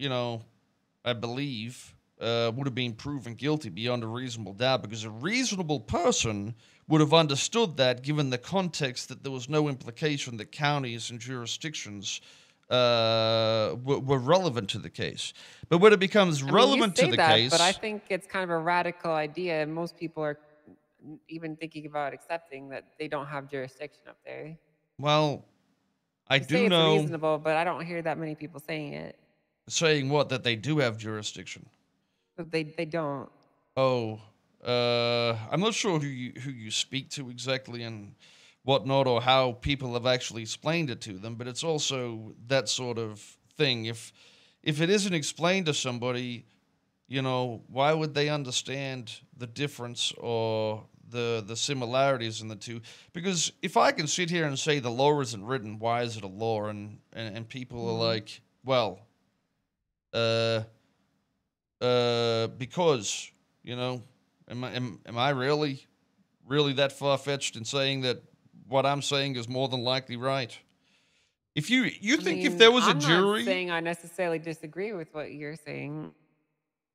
Speaker 2: I believe, would have been proven guilty beyond a reasonable doubt, because a reasonable person would have understood that, given the context that there was no implication that counties and jurisdictions were relevant to the case. But when it becomes relevant
Speaker 1: you
Speaker 2: to
Speaker 1: say
Speaker 2: the
Speaker 1: that,
Speaker 2: case,
Speaker 1: but I think it's kind of a radical idea, and most people are even thinking about accepting that they don't have jurisdiction up there.
Speaker 2: well, I
Speaker 1: You say
Speaker 2: do
Speaker 1: it's
Speaker 2: know
Speaker 1: reasonable, but I don't hear that many people saying it.
Speaker 2: saying what, that they do have jurisdiction.
Speaker 1: But they don't.
Speaker 2: Oh, I'm not sure who you speak to exactly and whatnot, or how people have actually explained it to them. But it's also that sort of thing. If it isn't explained to somebody, why would they understand the difference or the similarities in the two? Because if I can sit here and say the law isn't written, why is it a law? And people are like, well, because, am I really that far-fetched in saying that what I'm saying is more than likely right? If you think if there was a
Speaker 1: I'm not
Speaker 2: jury,
Speaker 1: saying I necessarily disagree with what you're saying.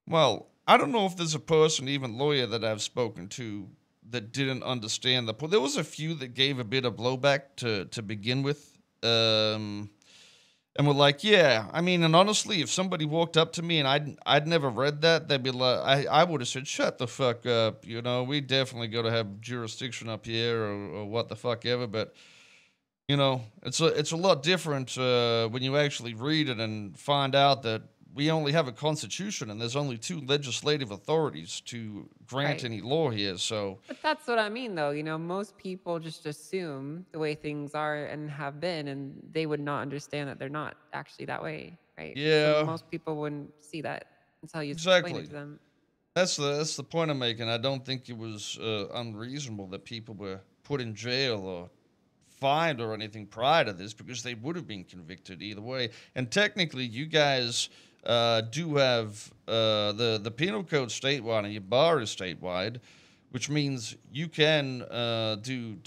Speaker 2: well, I don't know if there's a person, even lawyer, that I've spoken to that didn't understand the point. There was a few that gave a bit of blowback to begin with. And were like, yeah, I mean, and honestly, if somebody walked up to me and I'd never read that, they'd be like, I would have said, shut the fuck up. We definitely got to have jurisdiction up here, or what the fuck ever. But, it's a lot different when you actually read it and find out that we only have a constitution and there's only two legislative authorities to grant
Speaker 1: Right.
Speaker 2: any law here. So,
Speaker 1: But that's what I mean, though. Most people just assume the way things are and have been, and they would not understand that they're not actually that way, right? So
Speaker 2: yeah,
Speaker 1: most people wouldn't see that until you explain it
Speaker 2: exactly.
Speaker 1: to them.
Speaker 2: That's the point I'm making. I don't think it was unreasonable that people were put in jail or fined or anything prior to this, because they would have been convicted either way. And technically, you guys do have the penal code statewide, and your bar is statewide, which means you can do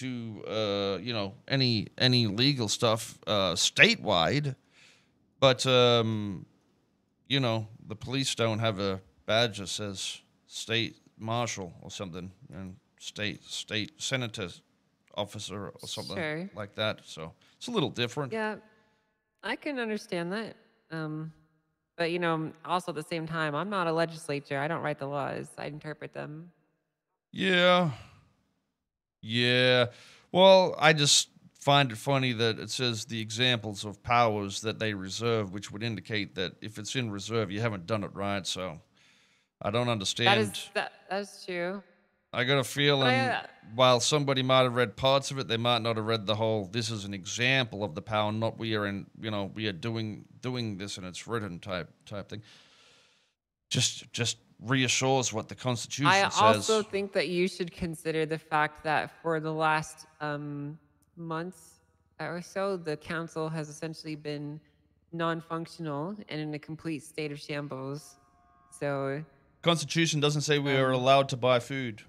Speaker 2: any legal stuff statewide, but the police don't have a badge that says state marshal or something, and state senator officer or something
Speaker 1: Sure.
Speaker 2: like that. So it's a little different.
Speaker 1: Yeah, I can understand that. But also at the same time, I'm not a legislator. I don't write the laws. I interpret them.
Speaker 2: Yeah. Yeah. Well, I just find it funny that it says the examples of powers that they reserve, which would indicate that if it's in reserve, you haven't done it right. So I don't understand.
Speaker 1: That's true.
Speaker 2: I got a feeling while somebody might have read parts of it, they might not have read the whole. This is an example of the power, not we are doing this and it's written type thing. Just reassures what the Constitution
Speaker 1: I
Speaker 2: says.
Speaker 1: also think that you should consider the fact that for the last months or so, the council has essentially been non-functional and in a complete state of shambles. So,
Speaker 2: Constitution doesn't say we are allowed to buy food.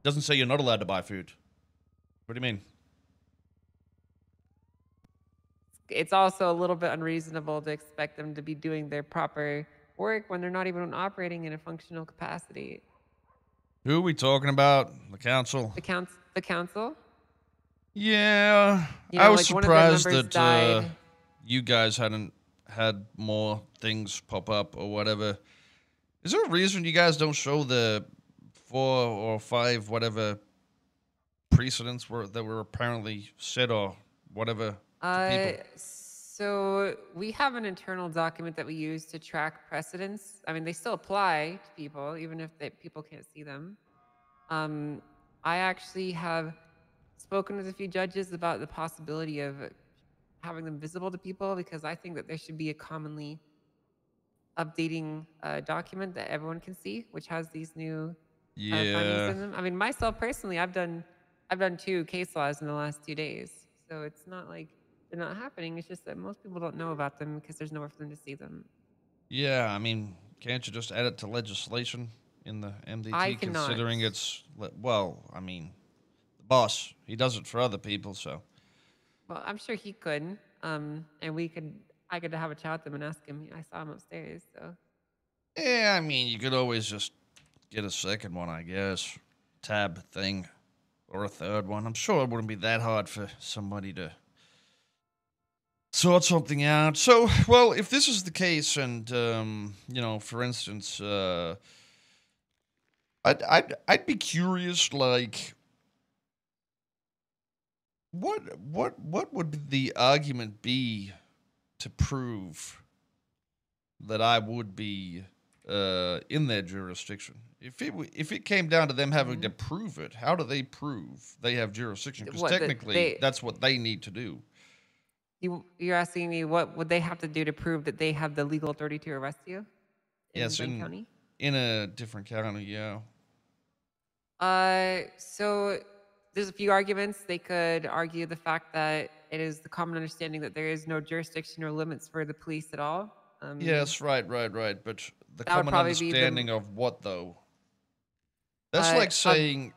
Speaker 2: Doesn't say you're not allowed to buy food. What do you mean?
Speaker 1: it's also a little bit unreasonable to expect them to be doing their proper work when they're not even operating in a functional capacity.
Speaker 2: Who are we talking about? The council?
Speaker 1: The council?
Speaker 2: Yeah.
Speaker 1: You
Speaker 2: I
Speaker 1: know,
Speaker 2: was
Speaker 1: like one of their
Speaker 2: surprised
Speaker 1: members
Speaker 2: that
Speaker 1: died.
Speaker 2: you guys hadn't had more things pop up or whatever. Is there a reason you guys don't show the 4 or 5 whatever precedents that were apparently set or whatever to people?
Speaker 1: So we have an internal document that we use to track precedents. I mean, they still apply to people, even if people can't see them. I actually have spoken with a few judges about the possibility of having them visible to people because I think that there should be a commonly updating document that everyone can see, which has these new findings
Speaker 2: Yeah.
Speaker 1: in them. I mean, myself personally, I've done 2 case laws in the last 2 days, so it's not like they're not happening. It's just that most people don't know about them because there's nowhere for them to see them.
Speaker 2: Yeah, I mean, can't you just add it to legislation in the
Speaker 1: I
Speaker 2: MDT
Speaker 1: cannot.
Speaker 2: considering it's, well, I mean, the boss, he does it for other people, so.
Speaker 1: Well, I'm sure he could, and I could have a chat with him and ask him. I saw him upstairs, so.
Speaker 2: Yeah, I mean, you could always just get a second one, I guess. Tab thing. Or a third one. I'm sure it wouldn't be that hard for somebody to sort something out. So, well, if this is the case, and you know, for instance, I'd be curious, like, what would the argument be to prove that I would be in their jurisdiction? If it came down to them having to prove it, how do they prove they have jurisdiction? Because technically, that's what they need to do.
Speaker 1: You're asking me what would they have to do to prove that they have the legal authority to arrest you in Blaine County?
Speaker 2: In a different county, yeah.
Speaker 1: So there's a few arguments. They could argue the fact that it is the common understanding that there is no jurisdiction or limits for the police at all.
Speaker 2: Yes, right. But the
Speaker 1: that would
Speaker 2: common
Speaker 1: probably be
Speaker 2: understanding of what, though? That's like saying,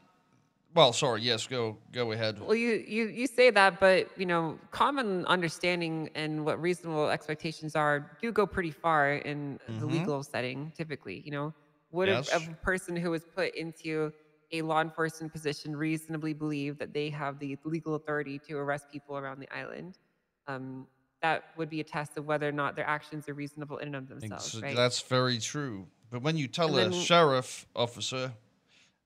Speaker 2: well, sorry, yes, go ahead.
Speaker 1: Well, you say that, but you know, common understanding and what reasonable expectations are do go pretty far in the legal setting. Typically, you know, would a person who was put into a law enforcement position reasonably believe that they have the legal authority to arrest people around the island? That would be a test of whether or not their actions are reasonable in and of themselves, right?
Speaker 2: That's very true. But when you tell a sheriff officer,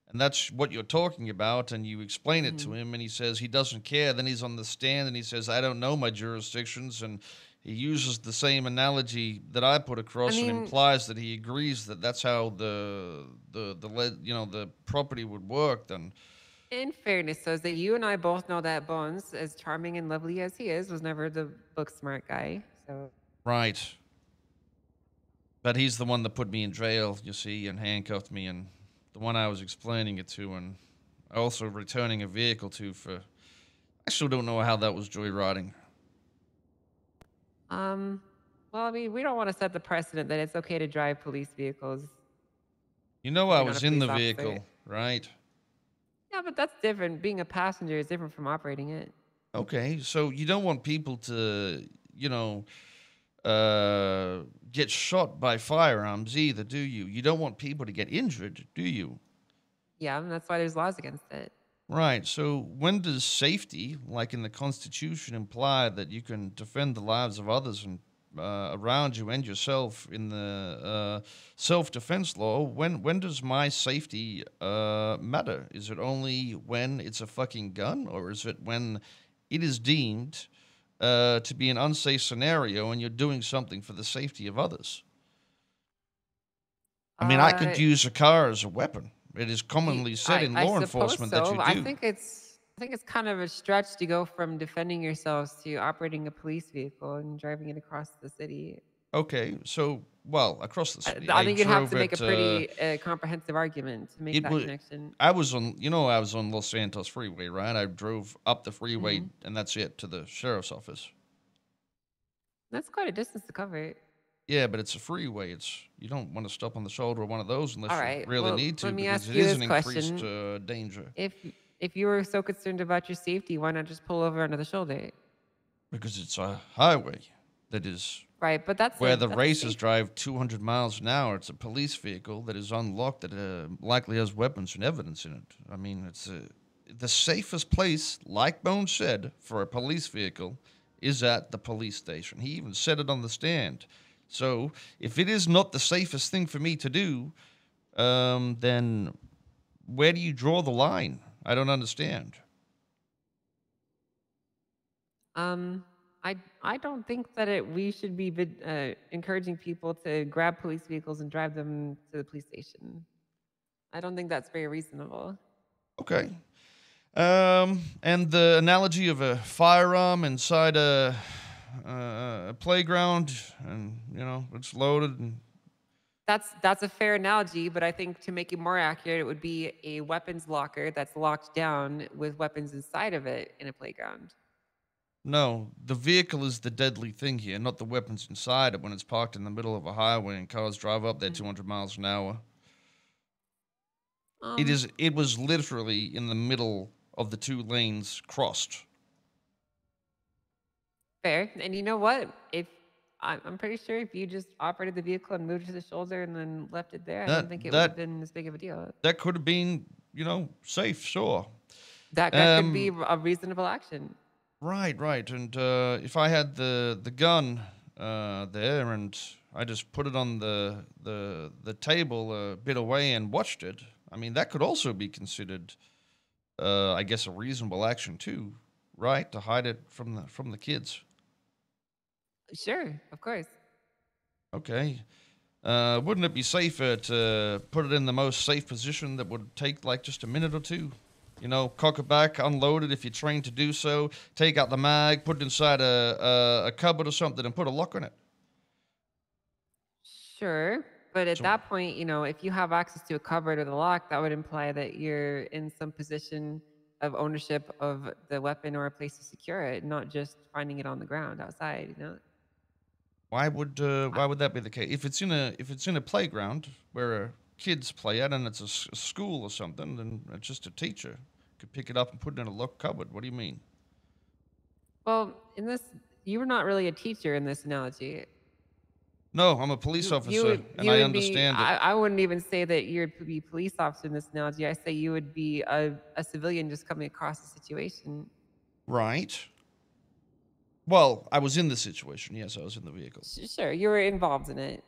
Speaker 2: and that's what you're talking about, and you explain it to him, and he says he doesn't care, then he's on the stand, and he says, I don't know my jurisdictions, and he uses the same analogy that I put across and implies that he agrees that that's how the property would work, then...
Speaker 1: In fairness, so is that you and I both know that Bones, as charming and lovely as he is, was never the book smart guy. So
Speaker 2: right, but he's the one that put me in jail, you see, and handcuffed me, and the one I was explaining it to, and also returning a vehicle to for. I still don't know how that was joyriding.
Speaker 1: Well, I mean, we don't want to set the precedent that it's okay to drive police vehicles.
Speaker 2: You know, I was in the vehicle, right?
Speaker 1: Yeah, but that's different. Being a passenger is different from operating it.
Speaker 2: Okay, so you don't want people to, you know, get shot by firearms either, do you? You don't want people to get injured, do you?
Speaker 1: Yeah, and that's why there's laws against it.
Speaker 2: Right, so when does safety, like in the Constitution, imply that you can defend the lives of others and around you and yourself in the self-defense law? When does my safety matter? Is it only when it's a fucking gun, or is it when it is deemed to be an unsafe scenario and you're doing something for the safety of others? I mean, I could use a car as a weapon. It is commonly said in law enforcement that you do.
Speaker 1: I think it's kind of a stretch to go from defending yourselves to operating a police vehicle and driving it across the city.
Speaker 2: Okay, so, well, across the city.
Speaker 1: I think you'd have to make a pretty comprehensive argument to make that connection.
Speaker 2: I was on Los Santos Freeway, right? I drove up the freeway, and that's it, to the sheriff's office.
Speaker 1: That's quite a distance to cover.
Speaker 2: Yeah, but it's a freeway. You don't want to stop on the shoulder of one of those unless you really need to,
Speaker 1: let me
Speaker 2: because
Speaker 1: ask
Speaker 2: it
Speaker 1: you
Speaker 2: is
Speaker 1: this
Speaker 2: an
Speaker 1: question.
Speaker 2: increased danger.
Speaker 1: If you were so concerned about your safety, why not just pull over onto the shoulder?
Speaker 2: Because it's a highway that is
Speaker 1: Right, but that's
Speaker 2: where
Speaker 1: a
Speaker 2: the
Speaker 1: that's a
Speaker 2: racers
Speaker 1: safe.
Speaker 2: drive 200 miles an hour. It's a police vehicle that is unlocked that likely has weapons and evidence in it. I mean, the safest place, like Bones said, for a police vehicle is at the police station. He even said it on the stand. So if it is not the safest thing for me to do, then where do you draw the line? I don't understand.
Speaker 1: Um, I don't think that we should be encouraging people to grab police vehicles and drive them to the police station. I don't think that's very reasonable.
Speaker 2: Okay. And the analogy of a firearm inside a playground, and it's loaded. And
Speaker 1: That's a fair analogy, but I think to make it more accurate, it would be a weapons locker that's locked down with weapons inside of it in a playground.
Speaker 2: no, the vehicle is the deadly thing here, not the weapons inside it. When it's parked in the middle of a highway and cars drive up there 200 miles an hour,
Speaker 1: Um,
Speaker 2: it was literally in the middle of the two lanes crossed.
Speaker 1: Fair. And you know what? If I'm pretty sure if you just operated the vehicle and moved it to the shoulder and then left it there, I don't
Speaker 2: That
Speaker 1: think it would have
Speaker 2: that
Speaker 1: been as big of a deal.
Speaker 2: that could have been, safe, sure.
Speaker 1: That could be a reasonable action.
Speaker 2: Right. And if I had the gun there and I just put it on the table a bit away and watched it, I mean, that could also be considered, I guess, a reasonable action too, right? To hide it from the kids.
Speaker 1: Sure, of course.
Speaker 2: Okay. Wouldn't it be safer to put it in the most safe position that would take like just a minute or two? Cock it back, unload it if you're trained to do so, take out the mag, put it inside a cupboard or something, and put a lock on it.
Speaker 1: Sure. But at
Speaker 2: So
Speaker 1: that point, if you have access to a cupboard or the lock, that would imply that you're in some position of ownership of the weapon or a place to secure it, not just finding it on the ground outside.
Speaker 2: why would that be the case? If it's in a playground where kids play at and it's a school or something, then it's just a teacher could pick it up and put it in a locked cupboard. What do you mean?
Speaker 1: Well, you were not really a teacher in this analogy.
Speaker 2: No, I'm a police officer, and I understand it.
Speaker 1: I wouldn't even say that you'd be police officer in this analogy. I say you would be a civilian just coming across the situation.
Speaker 2: Right. Well, I was in the situation. Yes, I was in the vehicle.
Speaker 1: Sure, you were involved in it.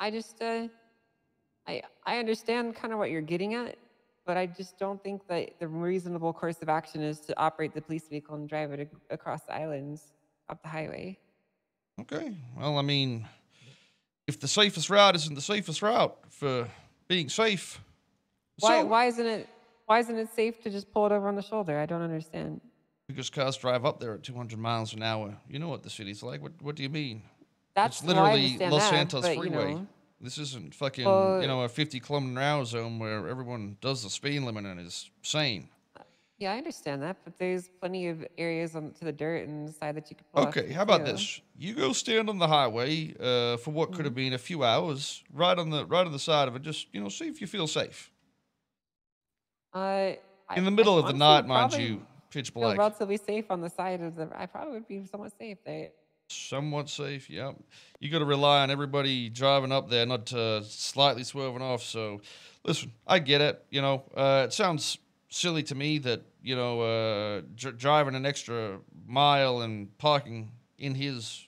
Speaker 1: I just, I understand kind of what you're getting at, but I just don't think that the reasonable course of action is to operate the police vehicle and drive it across the islands up the highway.
Speaker 2: Okay. Well, I mean, if the safest route isn't the safest route for being safe,
Speaker 1: Why isn't it safe to just pull it over on the shoulder? I don't understand.
Speaker 2: because cars drive up there at 200 miles an hour. You know what the city's like. What do you mean?
Speaker 1: It's
Speaker 2: literally Los Santos
Speaker 1: but,
Speaker 2: Freeway. This isn't fucking, a 50 kilometer an hour zone where everyone does the speed limit and is sane.
Speaker 1: Yeah, I understand that, but there's plenty of areas to the dirt and the side that you could pull off
Speaker 2: Okay,
Speaker 1: to
Speaker 2: how about
Speaker 1: too.
Speaker 2: this? You go stand on the highway for what could have been a few hours, right on the side of it. Just see if you feel safe. In the middle of the night, mind you, pitch
Speaker 1: Feel
Speaker 2: black.
Speaker 1: relatively safe on the side of the. I probably would be somewhat safe there.
Speaker 2: Somewhat safe, yeah. You got to rely on everybody driving up there, not slightly swerving off. So, listen, I get it. It sounds silly to me that driving an extra mile and parking in his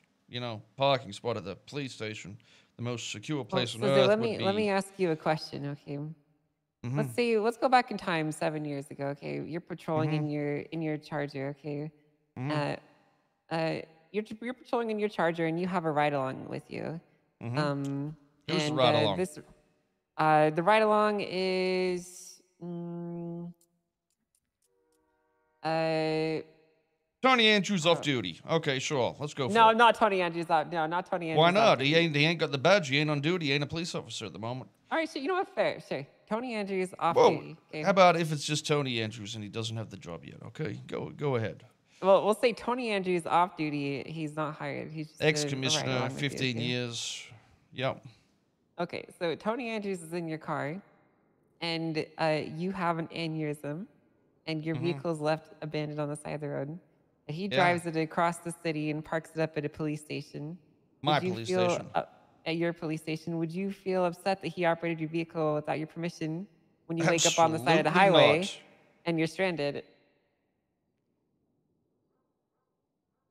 Speaker 2: parking spot at the police station, the most secure place on earth,
Speaker 1: let
Speaker 2: would be.
Speaker 1: me ask you a question, okay?
Speaker 2: Mhm.
Speaker 1: Let's go back in time 7 years ago, okay? You're patrolling
Speaker 2: Mhm.
Speaker 1: in your Charger, okay?
Speaker 2: Mhm.
Speaker 1: You're patrolling in your Charger and you have a ride along with you.
Speaker 2: Mhm. Who's the
Speaker 1: And
Speaker 2: ride along?
Speaker 1: the ride along is uh
Speaker 2: Tony Andrews off
Speaker 1: oh,
Speaker 2: duty. Okay, sure. Let's go for
Speaker 1: no,
Speaker 2: it.
Speaker 1: not Tony Andrews out. No, not Tony Andrews.
Speaker 2: Why
Speaker 1: out
Speaker 2: not?
Speaker 1: there.
Speaker 2: He ain't got the badge. He ain't on duty. He ain't a police officer at the moment.
Speaker 1: All right, so you know what? Fair, sure. Tony Andrews off
Speaker 2: Whoa.
Speaker 1: duty. Okay.
Speaker 2: How about if it's just Tony Andrews and he doesn't have the job yet? Okay, go ahead.
Speaker 1: Well, we'll say Tony Andrews off duty. He's not hired. He's just a ride
Speaker 2: Ex-commissioner,
Speaker 1: along with you,
Speaker 2: 15
Speaker 1: okay?
Speaker 2: years. Yep.
Speaker 1: Okay, so Tony Andrews is in your car, and you have an aneurysm, and your vehicle's left abandoned on the side of the road, and he
Speaker 2: Yeah.
Speaker 1: drives it across the city and parks it up at a police station.
Speaker 2: My
Speaker 1: Would you
Speaker 2: police
Speaker 1: feel,
Speaker 2: station.
Speaker 1: at your police station, would you feel upset that he operated your vehicle without your permission when you wake up on the side of the
Speaker 2: Absolutely
Speaker 1: highway
Speaker 2: not.
Speaker 1: and you're stranded?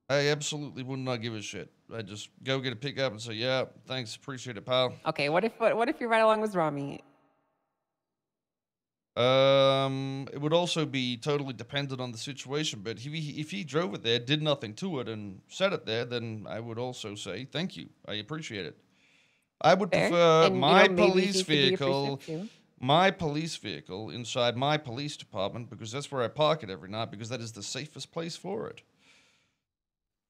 Speaker 2: I absolutely would not give a shit. I just go get a pickup and say, yeah, thanks, appreciate it, pal.
Speaker 1: Okay, what if your ride along was Rami?
Speaker 2: It would also be totally dependent on the situation, but if he drove it there, did nothing to it, and set it there, then I would also say thank you. I appreciate it. I would
Speaker 1: Fair.
Speaker 2: prefer
Speaker 1: And,
Speaker 2: my
Speaker 1: maybe he
Speaker 2: police
Speaker 1: should be
Speaker 2: vehicle,
Speaker 1: appreciative too.
Speaker 2: my police vehicle inside my police department, because that's where I park it every night, because that is the safest place for it.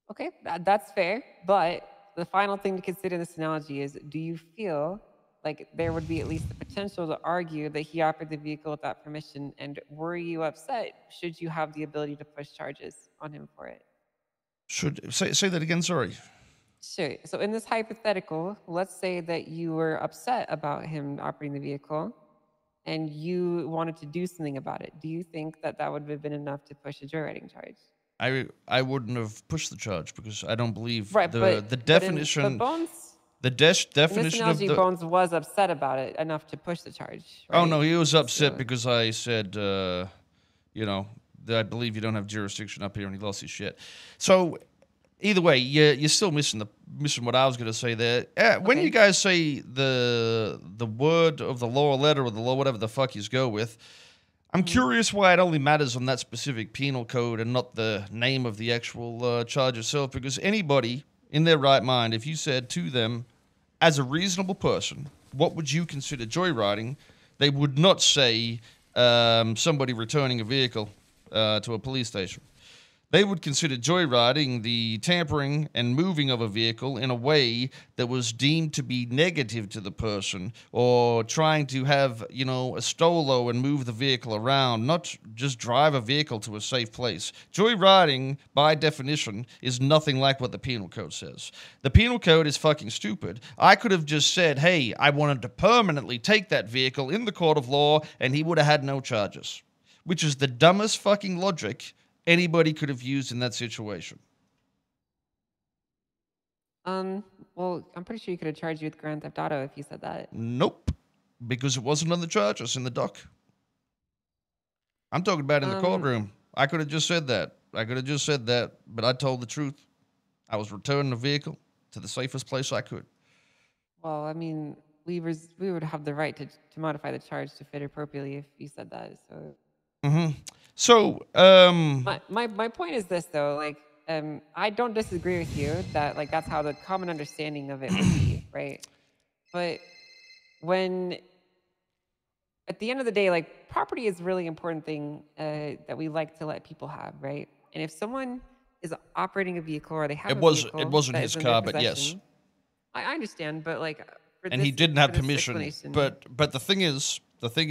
Speaker 1: Okay, that's fair. But the final thing to consider in this analogy is, do you feel like there would be at least the potential to argue that he operated the vehicle without permission? And were you upset should you have the ability to push charges on him for it?
Speaker 2: Should say that again? Sorry.
Speaker 1: Sure. So in this hypothetical, let's say that you were upset about him operating the vehicle and you wanted to do something about it. Do you think that that would have been enough to push a joyriding charge?
Speaker 2: I wouldn't have pushed the charge because I don't believe
Speaker 1: Right,
Speaker 2: the definition.
Speaker 1: But Bones,
Speaker 2: The
Speaker 1: in this
Speaker 2: definition of
Speaker 1: analogy,
Speaker 2: the.
Speaker 1: Bones was upset about it enough to push the charge.
Speaker 2: Oh
Speaker 1: right?
Speaker 2: no, he was upset
Speaker 1: So-
Speaker 2: because I said, that I believe you don't have jurisdiction up here, and he lost his shit. So, either way, you're still missing what I was going to say there. When
Speaker 1: Okay.
Speaker 2: you guys say the word of the law, or letter of the law, whatever the fuck you go with, I'm curious why it only matters on that specific penal code and not the name of the actual charge itself. Because anybody in their right mind, if you said to them, as a reasonable person, what would you consider joyriding? They would not say somebody returning a vehicle to a police station. They would consider joyriding the tampering and moving of a vehicle in a way that was deemed to be negative to the person, or trying to have, a stolo and move the vehicle around, not just drive a vehicle to a safe place. Joyriding, by definition, is nothing like what the penal code says. The penal code is fucking stupid. I could have just said, hey, I wanted to permanently take that vehicle in the court of law, and he would have had no charges, which is the dumbest fucking logic anybody could have used in that situation.
Speaker 1: Well, I'm pretty sure you could have charged you with Grand Theft Auto if you said that.
Speaker 2: Nope, because it wasn't on the charges in the dock. I'm talking about in the courtroom. I could have just said that. But I told the truth. I was returning the vehicle to the safest place I could.
Speaker 1: Well, I mean, we would have the right to modify the charge to fit appropriately if you said that. So.
Speaker 2: Mm-hmm. So,
Speaker 1: My point is this though, like, I don't disagree with you that like that's how the common understanding of it would be, right? But when at the end of the day, like property is a really important thing that we like to let people have, right? And if someone is operating a vehicle or they have
Speaker 2: it
Speaker 1: a
Speaker 2: wasn't
Speaker 1: vehicle that
Speaker 2: his
Speaker 1: is in their
Speaker 2: car, but yes.
Speaker 1: possession, I understand, but like,
Speaker 2: And he didn't have permission. But the thing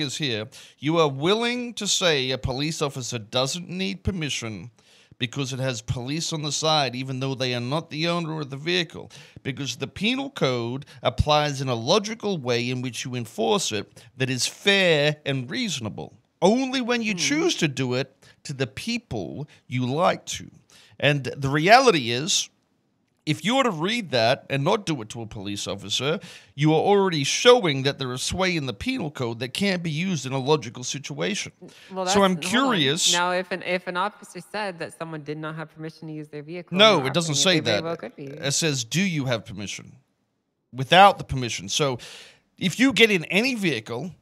Speaker 2: is here, you are willing to say a police officer doesn't need permission because it has police on the side, even though they are not the owner of the vehicle, because the penal code applies in a logical way in which you enforce it that is fair and reasonable. Only when you choose to do it to the people you like to. And the reality is, if you were to read that and not do it to a police officer, you are already showing that there is sway in the penal code that can't be used in a logical situation.
Speaker 1: Well,
Speaker 2: So I'm
Speaker 1: hold on.
Speaker 2: curious.
Speaker 1: Now, if an officer said that someone did not have permission to use their vehicle,
Speaker 2: No,
Speaker 1: and
Speaker 2: it doesn't
Speaker 1: operating
Speaker 2: say
Speaker 1: they very
Speaker 2: that.
Speaker 1: well could be.
Speaker 2: It says, do you have permission? Without the permission. So if you get in any vehicle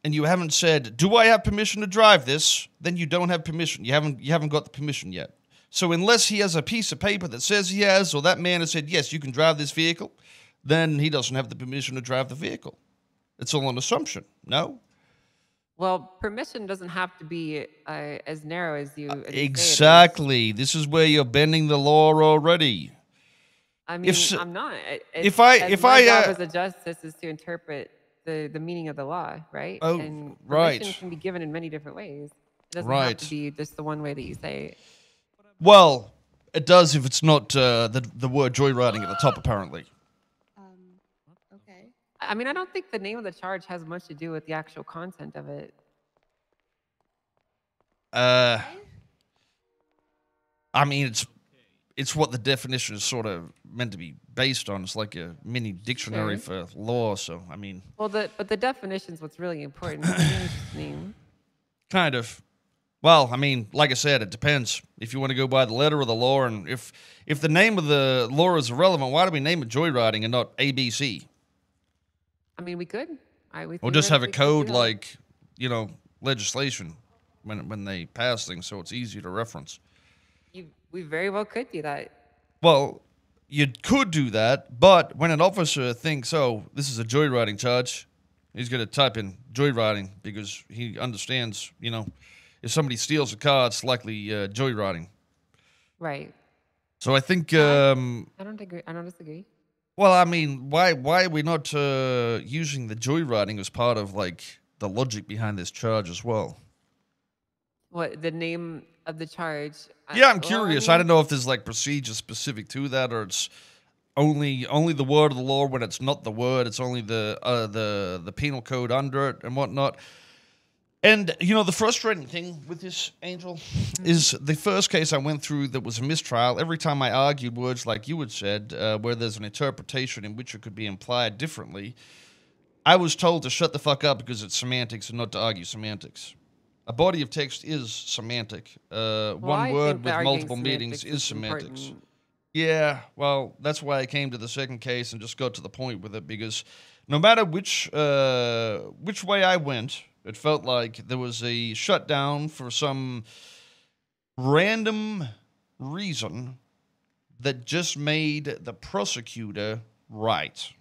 Speaker 2: and you haven't said, do I have permission to drive this? Then you don't have permission. You haven't got the permission yet. So unless he has a piece of paper that says he has, or that man has said, yes, you can drive this vehicle, then he doesn't have the permission to drive the vehicle. It's all an assumption, no?
Speaker 1: Well, permission doesn't have to be as narrow as you. As you say it is.
Speaker 2: Exactly. This is where you're bending the law already.
Speaker 1: I mean,
Speaker 2: s-
Speaker 1: I'm not.
Speaker 2: if
Speaker 1: my
Speaker 2: I,
Speaker 1: job as a justice is to interpret the meaning of the law, right?
Speaker 2: Oh,
Speaker 1: and
Speaker 2: right.
Speaker 1: permission can be given in many different ways. It doesn't
Speaker 2: Right.
Speaker 1: have to be just the one way that you say it.
Speaker 2: Well, it does if it's not the word joyriding at the top, apparently.
Speaker 6: Okay.
Speaker 1: I mean, I don't think the name of the charge has much to do with the actual content of it.
Speaker 2: I mean, it's what the definition is sort of meant to be based on. It's like a mini dictionary for law. So, I mean,
Speaker 1: Well, but the definition's what's really important. The name is just name.
Speaker 2: kind of. Well, I mean, like I said, it depends. If you want to go by the letter of the law, and if the name of the law is irrelevant, why do we name it joyriding and not ABC?
Speaker 1: I mean, we could.
Speaker 2: Or just have a
Speaker 1: theoretically could
Speaker 2: code
Speaker 1: do that.
Speaker 2: like, legislation when they pass things, so it's easy to reference.
Speaker 1: We very well could do that.
Speaker 2: Well, you could do that, but when an officer thinks, oh, this is a joyriding charge, he's going to type in joyriding because he understands, if somebody steals a car, it's likely joyriding.
Speaker 1: Right.
Speaker 2: So I think,
Speaker 1: I don't agree. I don't disagree.
Speaker 2: well, I mean, why are we not using the joyriding as part of, the logic behind this charge as well?
Speaker 1: What the name of the charge?
Speaker 2: Yeah, I'm
Speaker 1: Well,
Speaker 2: curious. I
Speaker 1: mean,
Speaker 2: don't know if there's procedure specific to that, or it's only the word of the law. When it's not the word, it's only the penal code under it and whatnot. And the frustrating thing with this, Angel, is the first case I went through that was a mistrial. Every time I argued words like you had said, where there's an interpretation in which it could be implied differently, I was told to shut the fuck up because it's semantics and not to argue semantics. A body of text is semantic.
Speaker 1: I
Speaker 2: One
Speaker 1: think
Speaker 2: word
Speaker 1: that
Speaker 2: with
Speaker 1: arguing
Speaker 2: multiple meanings is semantics.
Speaker 1: important.
Speaker 2: Yeah, well, that's why I came to the second case and just got to the point with it, because no matter which way I went, it felt like there was a shutdown for some random reason that just made the prosecutor right.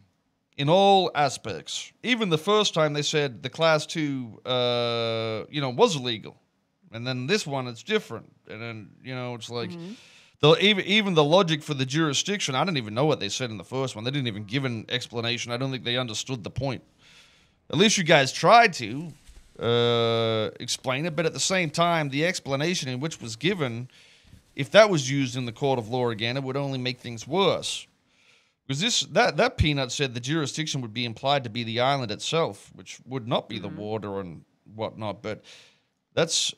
Speaker 2: In all aspects. Even the first time they said the class 2, was illegal. And then this one, it's different. And then, it's like, even the logic for the jurisdiction, I don't even know what they said in the first one. They didn't even give an explanation. I don't think they understood the point. At least you guys tried to explain it. But at the same time, the explanation in which was given, if that was used in the court of law again, it would only make things worse. Because that peanut said the jurisdiction would be implied to be the island itself, which would not be the water and whatnot. But that's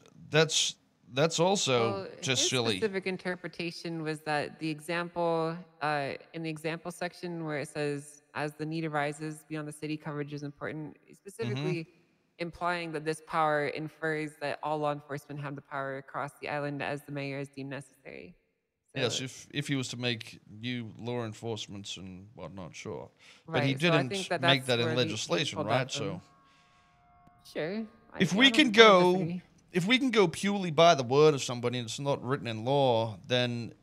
Speaker 2: also
Speaker 1: Well,
Speaker 2: just
Speaker 1: his
Speaker 2: silly.
Speaker 1: specific interpretation was that the example in the example section where it says, "As the need arises beyond the city, coverage is important," specifically implying that this power infers that all law enforcement have the power across the island as the mayor is deemed necessary.
Speaker 2: Yes, if he was to make new law enforcements and whatnot, sure. But he
Speaker 1: Right, so I
Speaker 2: didn't
Speaker 1: think that
Speaker 2: make
Speaker 1: that's
Speaker 2: that in
Speaker 1: where he
Speaker 2: legislation,
Speaker 1: pulled
Speaker 2: right?
Speaker 1: that from.
Speaker 2: So
Speaker 1: Sure.
Speaker 2: if
Speaker 1: I
Speaker 2: we
Speaker 1: don't-
Speaker 2: can
Speaker 1: I don't
Speaker 2: go,
Speaker 1: disagree.
Speaker 2: if we can go purely by the word of somebody and it's not written in law, then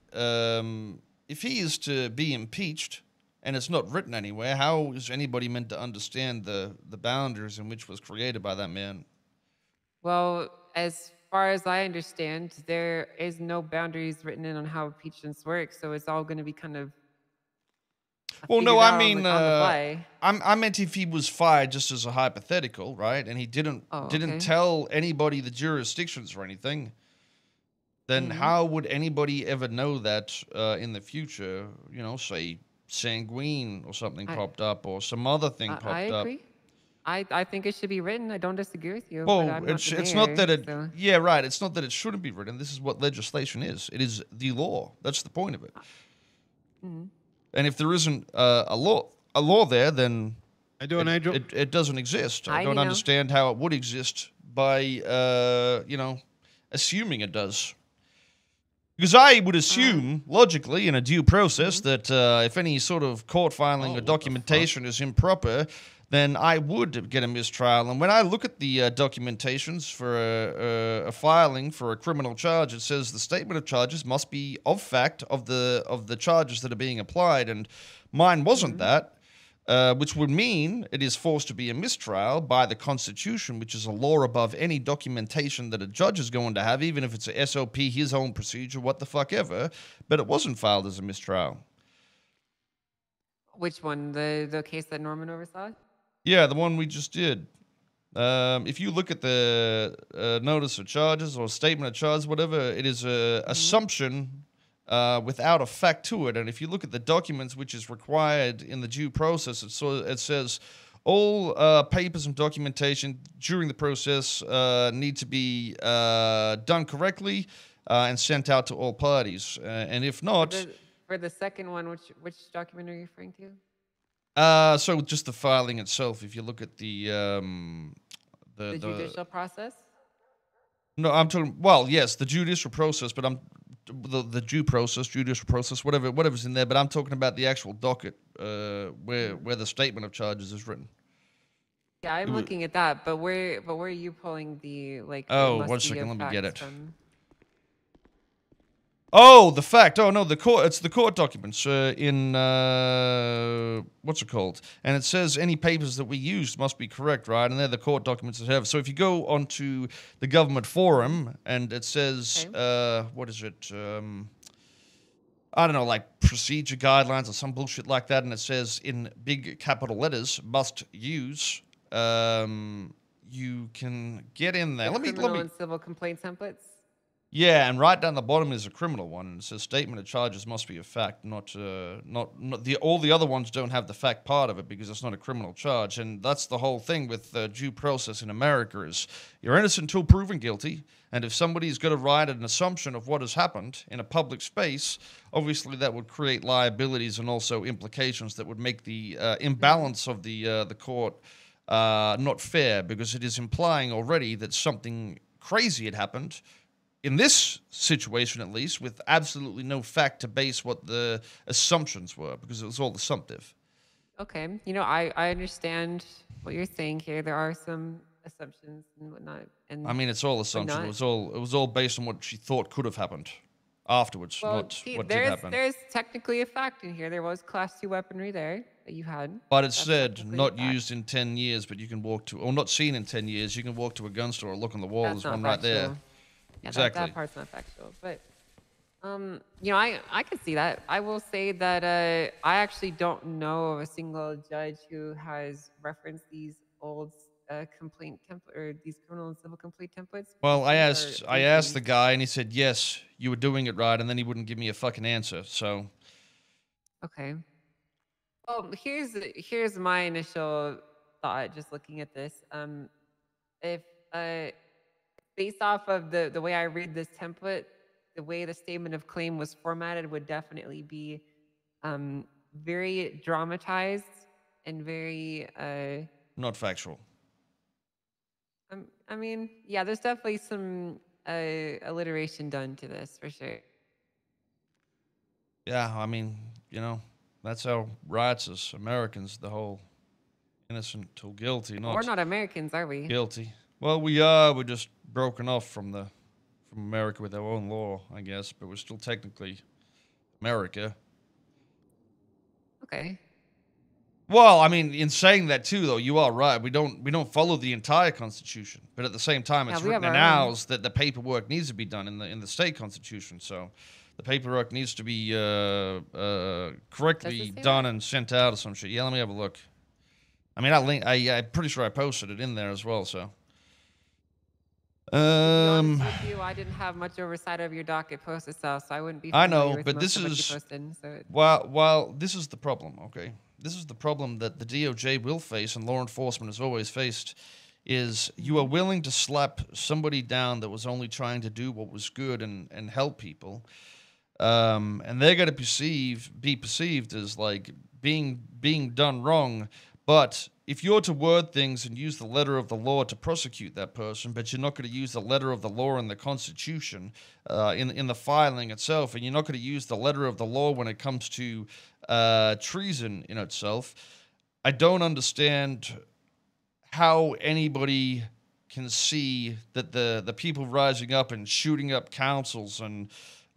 Speaker 2: if he is to be impeached and it's not written anywhere, how is anybody meant to understand the boundaries in which was created by that man?
Speaker 1: Well, as far as I understand, there is no boundaries written in on how impeachments work, so it's all going to be kind of
Speaker 2: Well, no,
Speaker 1: figured
Speaker 2: I
Speaker 1: out
Speaker 2: mean,
Speaker 1: on the fly.
Speaker 2: I meant if he was fired just as a hypothetical, right? And he didn't
Speaker 1: okay.
Speaker 2: tell anybody the jurisdictions or anything. Then how would anybody ever know that in the future? Say Sanguine or something popped up, or some other thing popped
Speaker 1: I
Speaker 2: up.
Speaker 1: agree. I think it should be written. I don't disagree with you.
Speaker 2: Well,
Speaker 1: but I'm not
Speaker 2: it's
Speaker 1: the
Speaker 2: it's not
Speaker 1: mayor,
Speaker 2: that it.
Speaker 1: so-
Speaker 2: Yeah, right. It's not that it shouldn't be written. This is what legislation is. It is the law. That's the point of it. And if there isn't a law there, then
Speaker 5: I do an Angel.
Speaker 2: it doesn't exist. I
Speaker 1: Hi,
Speaker 2: don't
Speaker 1: Nino.
Speaker 2: understand how it would exist by assuming it does. Because I would assume, logically, in a due process, that if any sort of court filing or documentation is improper, then I would get a mistrial. And when I look at the documentations for a filing for a criminal charge, it says the statement of charges must be of fact of the charges that are being applied, and mine wasn't that. Which would mean it is forced to be a mistrial by the Constitution, which is a law above any documentation that a judge is going to have, even if it's a SOP, his own procedure, what the fuck ever. But it wasn't filed as a mistrial.
Speaker 1: Which one? The case that Norman oversaw?
Speaker 2: Yeah, the one we just did. If you look at the notice of charges or statement of charges, whatever, it is a assumption without a fact to it. And if you look at the documents which is required in the due process, it says all papers and documentation during the process need to be done correctly. and sent out to all parties. And if not,
Speaker 1: For the second one, which document are you referring to?
Speaker 2: so just the filing itself. If you look at the
Speaker 1: Judicial process?
Speaker 2: No, I'm talking. Well, yes, the judicial process, but I'm the due process, judicial process, whatever's in there. But I'm talking about the actual docket, where the statement of charges is written.
Speaker 1: Yeah, I'm looking at that, but where are you pulling the like?
Speaker 2: Oh,
Speaker 1: must
Speaker 2: 1
Speaker 1: be
Speaker 2: second,
Speaker 1: of
Speaker 2: let me get
Speaker 1: facts
Speaker 2: it.
Speaker 1: from?
Speaker 2: Oh, the fact. Oh no, the court. It's the court documents in what's it called? And it says any papers that we used must be correct, right? And they're the court documents that have. So if you go onto the government forum and it says, what is it? I don't know, like procedure guidelines or some bullshit like that, and it says in big capital letters, must use. You can get in there. Let me.
Speaker 1: And civil complaint templates.
Speaker 2: Yeah, and right down the bottom is a criminal one, and it says statement of charges must be a fact, not all the other ones don't have the fact part of it because it's not a criminal charge, and that's the whole thing with due process in America is you're innocent until proven guilty, and if somebody's got to write an assumption of what has happened in a public space, obviously that would create liabilities and also implications that would make the imbalance of the court not fair because it is implying already that something crazy had happened. In this situation, at least, with absolutely no fact to base what the assumptions were, because it was all assumptive.
Speaker 1: Okay, I understand what you're saying here. There are some assumptions and whatnot. And
Speaker 2: I mean, it's all assumption. It was all based on what she thought could have happened afterwards, not what did happen.
Speaker 1: There's technically a fact in here. There was Class 2 weaponry there that you had.
Speaker 2: But it said not used in 10 years, but you can walk to, or not seen in 10 years. You can walk to a gun store, look on the wall. There's one right there.
Speaker 1: Yeah,
Speaker 2: exactly.
Speaker 1: That part's not factual, but I could see that. I will say that I actually don't know of a single judge who has referenced these old complaint template or these criminal and civil complaint templates.
Speaker 2: Well, I asked the guy, and he said yes, you were doing it right, and then he wouldn't give me a fucking answer. So,
Speaker 1: okay. Well, here's my initial thought, just looking at this. If based off of the way I read this template, the way the statement of claim was formatted would definitely be very dramatized and very
Speaker 2: not factual.
Speaker 1: I mean, yeah, there's definitely some alliteration done to this for sure.
Speaker 2: Yeah, I mean, that's how rights as Americans, the whole innocent till guilty.
Speaker 1: We're not Americans, are we?
Speaker 2: Guilty. Well, we are. We're just broken off from America with our own law, I guess, but we're still technically America.
Speaker 1: Okay.
Speaker 2: Well, I mean, in saying that too, though, you are right. We don't follow the entire Constitution, but at the same time, it's written in ours that the paperwork needs to be done in the state constitution. So, the paperwork needs to be correctly done and sent out or some shit. Yeah, let me have a look. I mean, I'm pretty sure I posted it in there as well. So.
Speaker 1: To be honest with you, I didn't have much oversight of your docket post itself, so I wouldn't be.
Speaker 2: I know,
Speaker 1: with
Speaker 2: but this is
Speaker 1: posted, so
Speaker 2: well, this is the problem. Okay, this is the problem that the DOJ will face, and law enforcement has always faced. Is you are willing to slap somebody down that was only trying to do what was good and help people, and they're going to be perceived as like being done wrong. But if you're to word things and use the letter of the law to prosecute that person, but you're not going to use the letter of the law in the Constitution, in the filing itself, and you're not going to use the letter of the law when it comes to treason in itself, I don't understand how anybody can see that the people rising up and shooting up councils and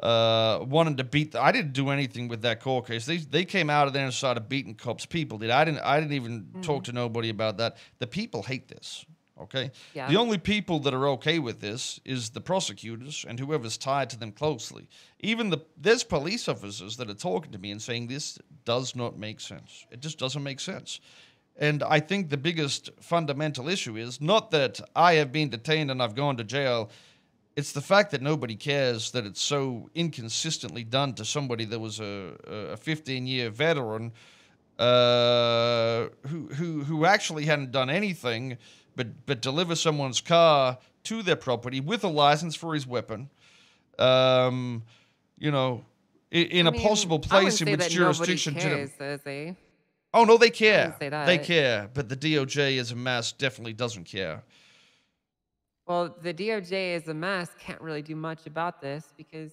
Speaker 2: wanted to beat. I didn't do anything with that court case. They came out of there and started beating cops. People did. I didn't even talk to nobody about that. The people hate this. Okay.
Speaker 1: Yeah.
Speaker 2: The only people that are okay with this is the prosecutors and whoever's tied to them closely. Even there's police officers that are talking to me and saying this does not make sense. It just doesn't make sense. And I think the biggest fundamental issue is not that I have been detained and I've gone to jail. It's the fact that nobody cares that it's so inconsistently done to somebody that was a 15-year veteran who actually hadn't done anything but deliver someone's car to their property with a license for his weapon. you know, in
Speaker 1: I
Speaker 2: a
Speaker 1: mean,
Speaker 2: possible
Speaker 1: I
Speaker 2: place
Speaker 1: wouldn't
Speaker 2: in
Speaker 1: say
Speaker 2: which
Speaker 1: that
Speaker 2: jurisdiction
Speaker 1: nobody cares, does they?
Speaker 2: Oh no, they
Speaker 1: I
Speaker 2: care.
Speaker 1: wouldn't say
Speaker 2: They
Speaker 1: that.
Speaker 2: care, but the DOJ as a mass definitely doesn't care.
Speaker 1: Well, the DOJ as a mass can't really do much about this because,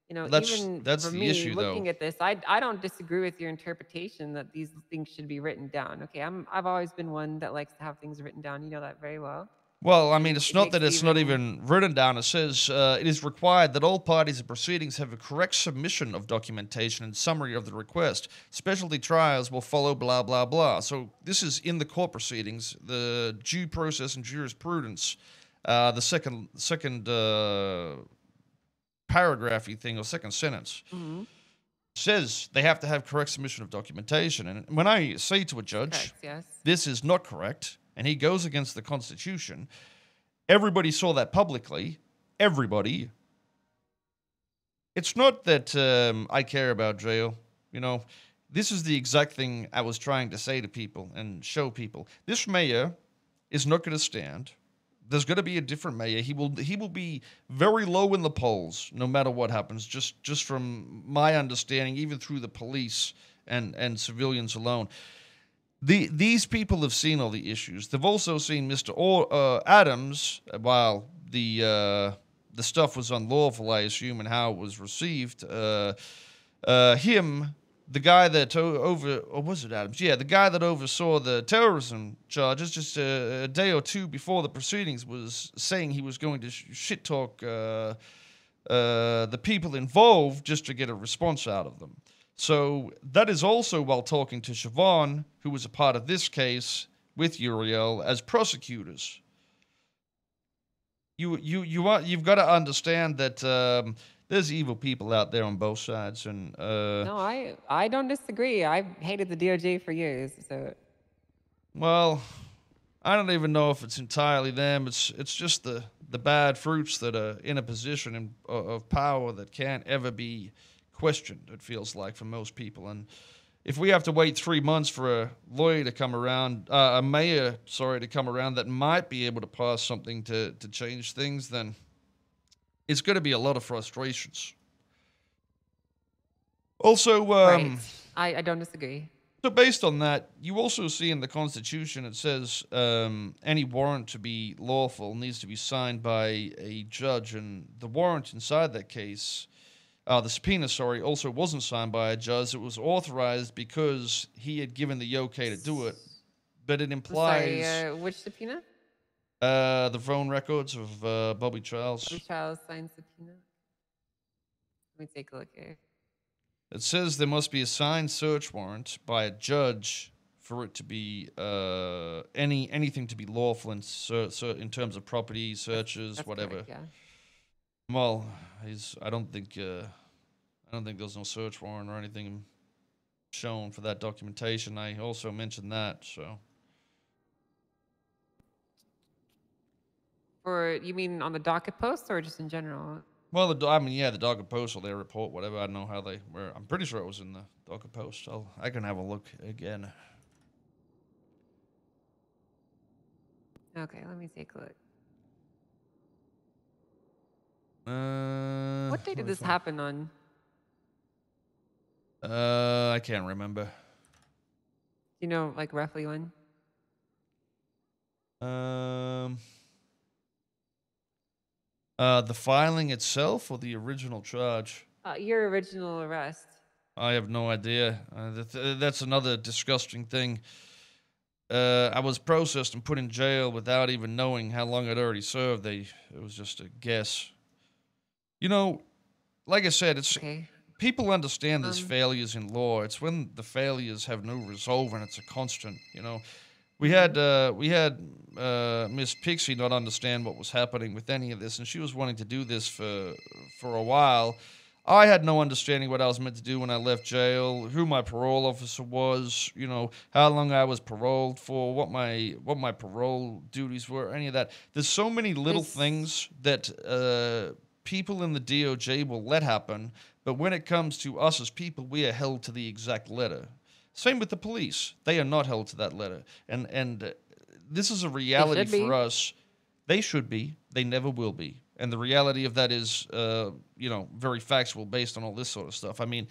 Speaker 2: That's
Speaker 1: even
Speaker 2: that's
Speaker 1: for
Speaker 2: the
Speaker 1: me
Speaker 2: issue, though.
Speaker 1: looking at this, I don't disagree with your interpretation that these things should be written down. Okay, I've always been one that likes to have things written down. You know that very well.
Speaker 2: Well, I mean,
Speaker 1: And
Speaker 2: it's
Speaker 1: it
Speaker 2: not
Speaker 1: makes
Speaker 2: that it's not even written down. It says it is required that all parties and proceedings have a correct submission of documentation and summary of the request. Specialty trials will follow, blah, blah, blah. So this is in the court proceedings, the due process and jurisprudence, the second paragraphy thing or second sentence.
Speaker 1: Mm-hmm.
Speaker 2: Says they have to have correct submission of documentation. And when I say to a judge,
Speaker 1: Correct, yes.
Speaker 2: this is not correct, and he goes against the Constitution, everybody saw that publicly. Everybody. It's not that I care about jail. This is the exact thing I was trying to say to people and show people. This mayor is not going to stand. There's going to be a different mayor. He will be very low in the polls, no matter what happens. Just from my understanding, even through the police and civilians alone. These people have seen all the issues. They've also seen Mr. Adams, while the stuff was unlawful, I assume, and how it was received. Him, the guy that or was it Adams? Yeah, the guy that oversaw the terrorism charges just a day or two before the proceedings was saying he was going to shit talk the people involved just to get a response out of them. So that is also while talking to Siobhan, who was a part of this case with Uriel as prosecutors. You've got to understand that there's evil people out there on both sides, and
Speaker 1: No, I don't disagree. I've hated the DOJ for years, so
Speaker 2: well, I don't even know if it's entirely them. It's just the bad fruits that are in a position of power that can't ever be questioned, it feels like, for most people. And if we have to wait 3 months for a lawyer to come around, a mayor, to come around that might be able to pass something to change things, then it's going to be a lot of frustrations. Also,
Speaker 1: right. I don't disagree.
Speaker 2: So based on that, you also see in the Constitution it says any warrant to be lawful needs to be signed by a judge, and the warrant inside that case, the subpoena, also wasn't signed by a judge. It was authorized because he had given the okay to do it, but it implies...
Speaker 1: Sorry, which subpoena?
Speaker 2: The phone records of Bobby Charles.
Speaker 1: Bobby Charles signed subpoena. Let me take a look here.
Speaker 2: It says there must be a signed search warrant by a judge for it to be anything to be lawful in terms of property searches,
Speaker 1: That's
Speaker 2: whatever.
Speaker 1: correct, yeah.
Speaker 2: Well, I don't think there's no search warrant or anything shown for that documentation. I also mentioned that, so.
Speaker 1: You mean on the docket post or just in general?
Speaker 2: Well, the docket post or their report, whatever. I don't know how they were. I'm pretty sure it was in the docket post. I can have a look again.
Speaker 1: Okay, let me take a look. What day did this happen on?
Speaker 2: I can't remember.
Speaker 1: Do you know, like, roughly when?
Speaker 2: The filing itself or the original charge?
Speaker 1: Your original arrest.
Speaker 2: I have no idea. That's another disgusting thing. I was processed and put in jail without even knowing how long I'd already served. It was just a guess. Like I said, it's
Speaker 1: Okay.
Speaker 2: people understand there's failures in law. It's when the failures have no resolve and it's a constant. We had Miss Pixie not understand what was happening with any of this, and she was wanting to do this for a while. I had no understanding what I was meant to do when I left jail, who my parole officer was, how long I was paroled for, what my parole duties were, any of that. There's so many little things that people in the DOJ will let happen, but when it comes to us as people, we are held to the exact letter. Same with the police. They are not held to that letter. And this is a reality for us. They should be. They never will be. and the reality of that is, very factual based on all this sort of stuff. I mean,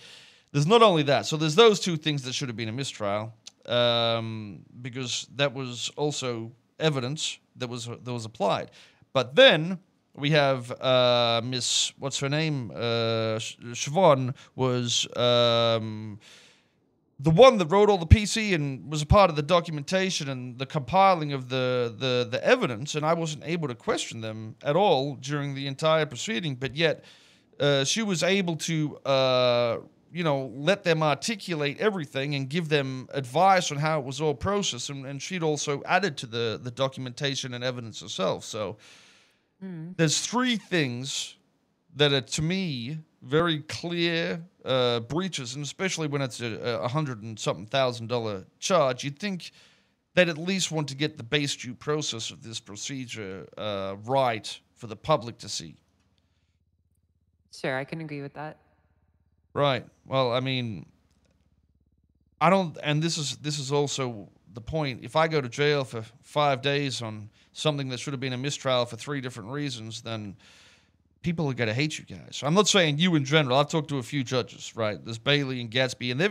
Speaker 2: there's not only that. So there's those two things that should have been a mistrial, because that was also evidence that was applied. But then we have Miss, what's her name? Siobhan was the one that wrote all the PC and was a part of the documentation and the compiling of the evidence, and I wasn't able to question them at all during the entire proceeding, but yet she was able to, let them articulate everything and give them advice on how it was all processed, and she'd also added to the documentation and evidence herself. So there's three things that are, to me, very clear breaches, and especially when it's a $100,000 charge, you'd think they'd at least want to get the base due process of this procedure right for the public to see.
Speaker 1: Sure, I can agree with that.
Speaker 2: Right. Well, I mean, I don't, and this is also the point. If I go to jail for 5 days on something that should have been a mistrial for 3 different reasons, then people are going to hate you guys. I'm not saying you in general. I've talked to a few judges, right? There's Bailey and Gatsby, and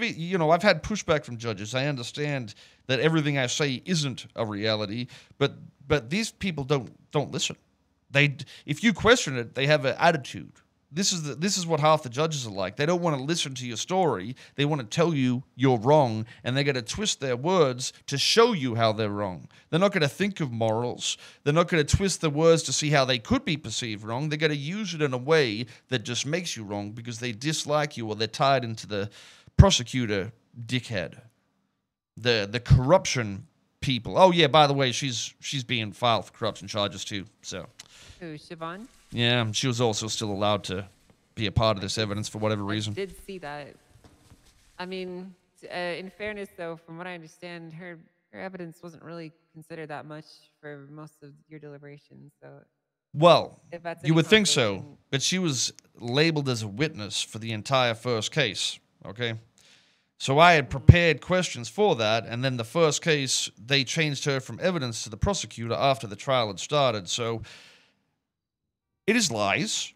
Speaker 2: I've had pushback from judges. I understand that everything I say isn't a reality, but these people don't listen. If you question it, they have an attitude. This is what half the judges are like. They don't want to listen to your story. They want to tell you you're wrong, and they're going to twist their words to show you how they're wrong. They're not going to think of morals. They're not going to twist the words to see how they could be perceived wrong. They're going to use it in a way that just makes you wrong because they dislike you or they're tied into the prosecutor dickhead. The corruption people. Oh, yeah, by the way, she's being filed for corruption charges too, so.
Speaker 1: Who, Siobhan?
Speaker 2: Yeah, she was also still allowed to be a part of this evidence for whatever reason.
Speaker 1: I did see that. I mean, in fairness, though, from what I understand, her evidence wasn't really considered that much for most of your deliberations. So,
Speaker 2: well,
Speaker 1: if that's
Speaker 2: you would think so, but she was labeled as a witness for the entire first case, okay? So I had prepared questions for that, and then the first case, they changed her from evidence to the prosecutor after the trial had started. So it is lies.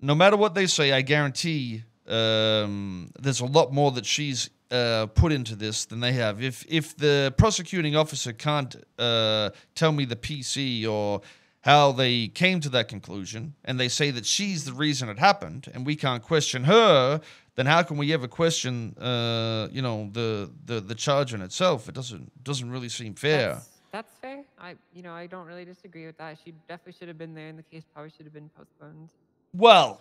Speaker 2: No matter what they say, I guarantee there's a lot more that she's put into this than they have. If the prosecuting officer can't tell me the PC or how they came to that conclusion, and they say that she's the reason it happened, and we can't question her, then how can we ever question, the charge in itself? It doesn't really seem fair.
Speaker 1: That's fair. I don't really disagree with that. She definitely should have been there, and the case probably should have been postponed.
Speaker 2: Well,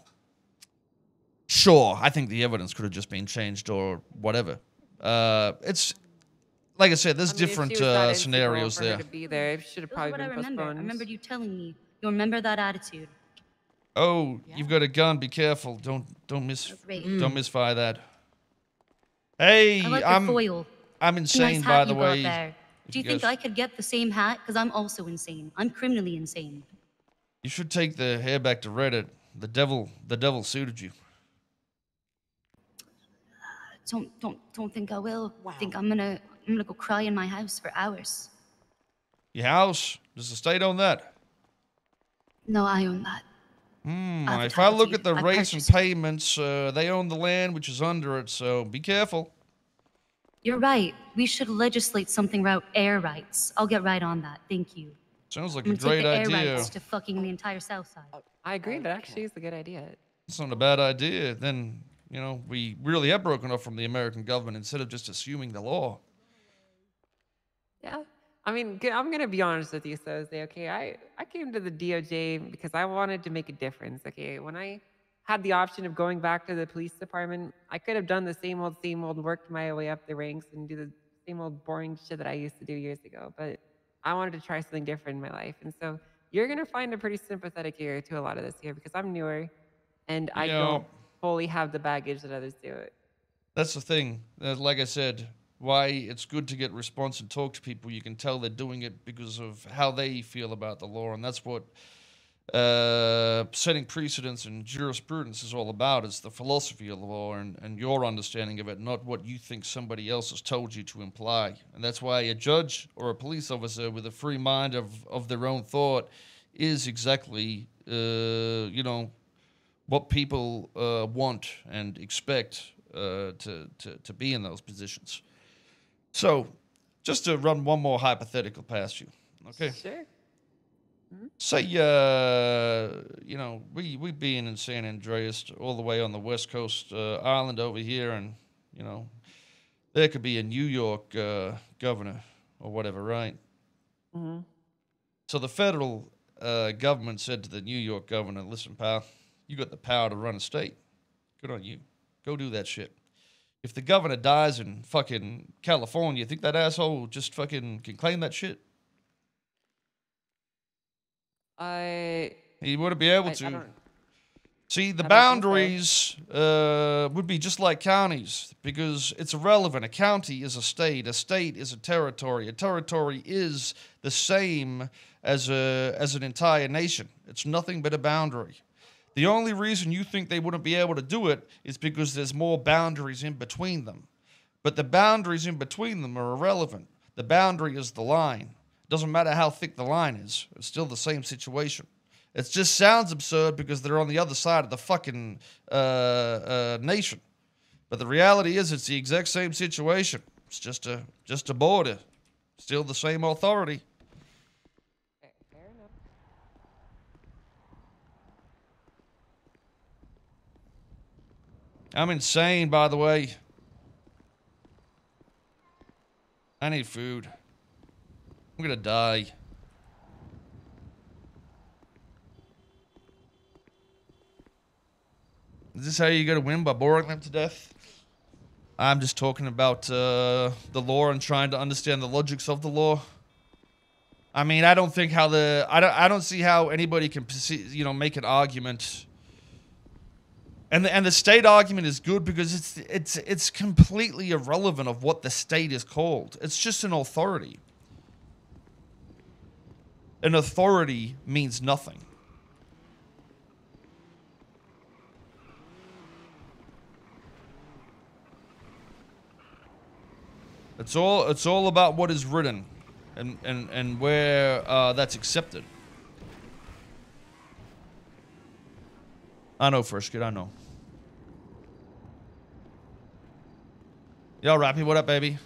Speaker 2: sure. I think the evidence could have just been changed or whatever. It's like I said. There's different scenarios there.
Speaker 1: To be there, it should have probably been postponed.
Speaker 7: I remembered you telling me. You remember that attitude.
Speaker 2: Oh, yeah. You've got a gun. Be careful. Don't misfire that. Hey,
Speaker 7: I like your foil.
Speaker 2: I'm insane,
Speaker 7: nice
Speaker 2: by the way.
Speaker 7: There. Do you think I could get the same hat? Because I'm also insane. I'm criminally insane.
Speaker 2: You should take the hair back to Reddit. The devil suited you.
Speaker 7: Don't think I will. Wow. I think I'm gonna go cry in my house for hours.
Speaker 2: Your house? Does the state own that?
Speaker 7: No, I own that.
Speaker 2: If I look at the rates and payments, they own the land which is under it, so be careful.
Speaker 7: You're right. We should legislate something about air rights. I'll get right on that. Thank you.
Speaker 2: Sounds like a great idea.
Speaker 7: Air rights to fucking the entire South Side.
Speaker 1: I agree. That actually is a good idea.
Speaker 2: It's not a bad idea. Then, we really have broken off from the American government instead of just assuming the law.
Speaker 1: Yeah. I mean, I'm going to be honest with you, Thursday, okay? I came to the DOJ because I wanted to make a difference, okay? When I had the option of going back to the police department, I could have done the same old, worked my way up the ranks and do the same old boring shit that I used to do years ago. But I wanted to try something different in my life. And so you're going to find a pretty sympathetic ear to a lot of this here because I'm newer and I don't fully have the baggage that others do.
Speaker 2: That's the thing. Like I said, why it's good to get response and talk to people. You can tell they're doing it because of how they feel about the law, and that's what setting precedents and jurisprudence is all about. It's the philosophy of the law and your understanding of it, not what you think somebody else has told you to imply. And that's why a judge or a police officer with a free mind of their own thought is exactly, you know, what people want and expect to be in those positions. So, just to run one more hypothetical past you, okay?
Speaker 1: Sure.
Speaker 2: Say, you know, we being in San Andreas, all the way on the West Coast island over here, and, you know, there could be a New York governor or whatever, right?
Speaker 1: Mm-hmm.
Speaker 2: So the federal government said to the New York governor, listen, pal, you got the power to run a state. Good on you. Go do that shit. If the governor dies in fucking California, you think that asshole just fucking can claim that shit? He wouldn't be able
Speaker 1: I
Speaker 2: to.
Speaker 1: don't.
Speaker 2: See, the
Speaker 1: I don't think so.
Speaker 2: boundaries would be just like counties because it's irrelevant. A county is a state is a territory is the same as an entire nation. It's nothing but a boundary. The only reason you think they wouldn't be able to do it is because there's more boundaries in between them. But the boundaries in between them are irrelevant. The boundary is the line. Doesn't matter how thick the line is. It's still the same situation. It just sounds absurd because they're on the other side of the fucking nation. But the reality is it's the exact same situation. It's just a border. Still the same authority.
Speaker 1: Fair enough.
Speaker 2: I'm insane, by the way. I need food. I'm gonna die. Is this how you go to win, by boring them to death? I'm just talking about the law and trying to understand the logics of the law. I mean, I don't think how I don't see how anybody can, you know, make an argument. And the state argument is good because it's completely irrelevant of what the state is called. It's just an authority. An authority means nothing. It's all about what is written and where that's accepted. I know, Frishkit, I know. Yo, Rappy, what up, baby?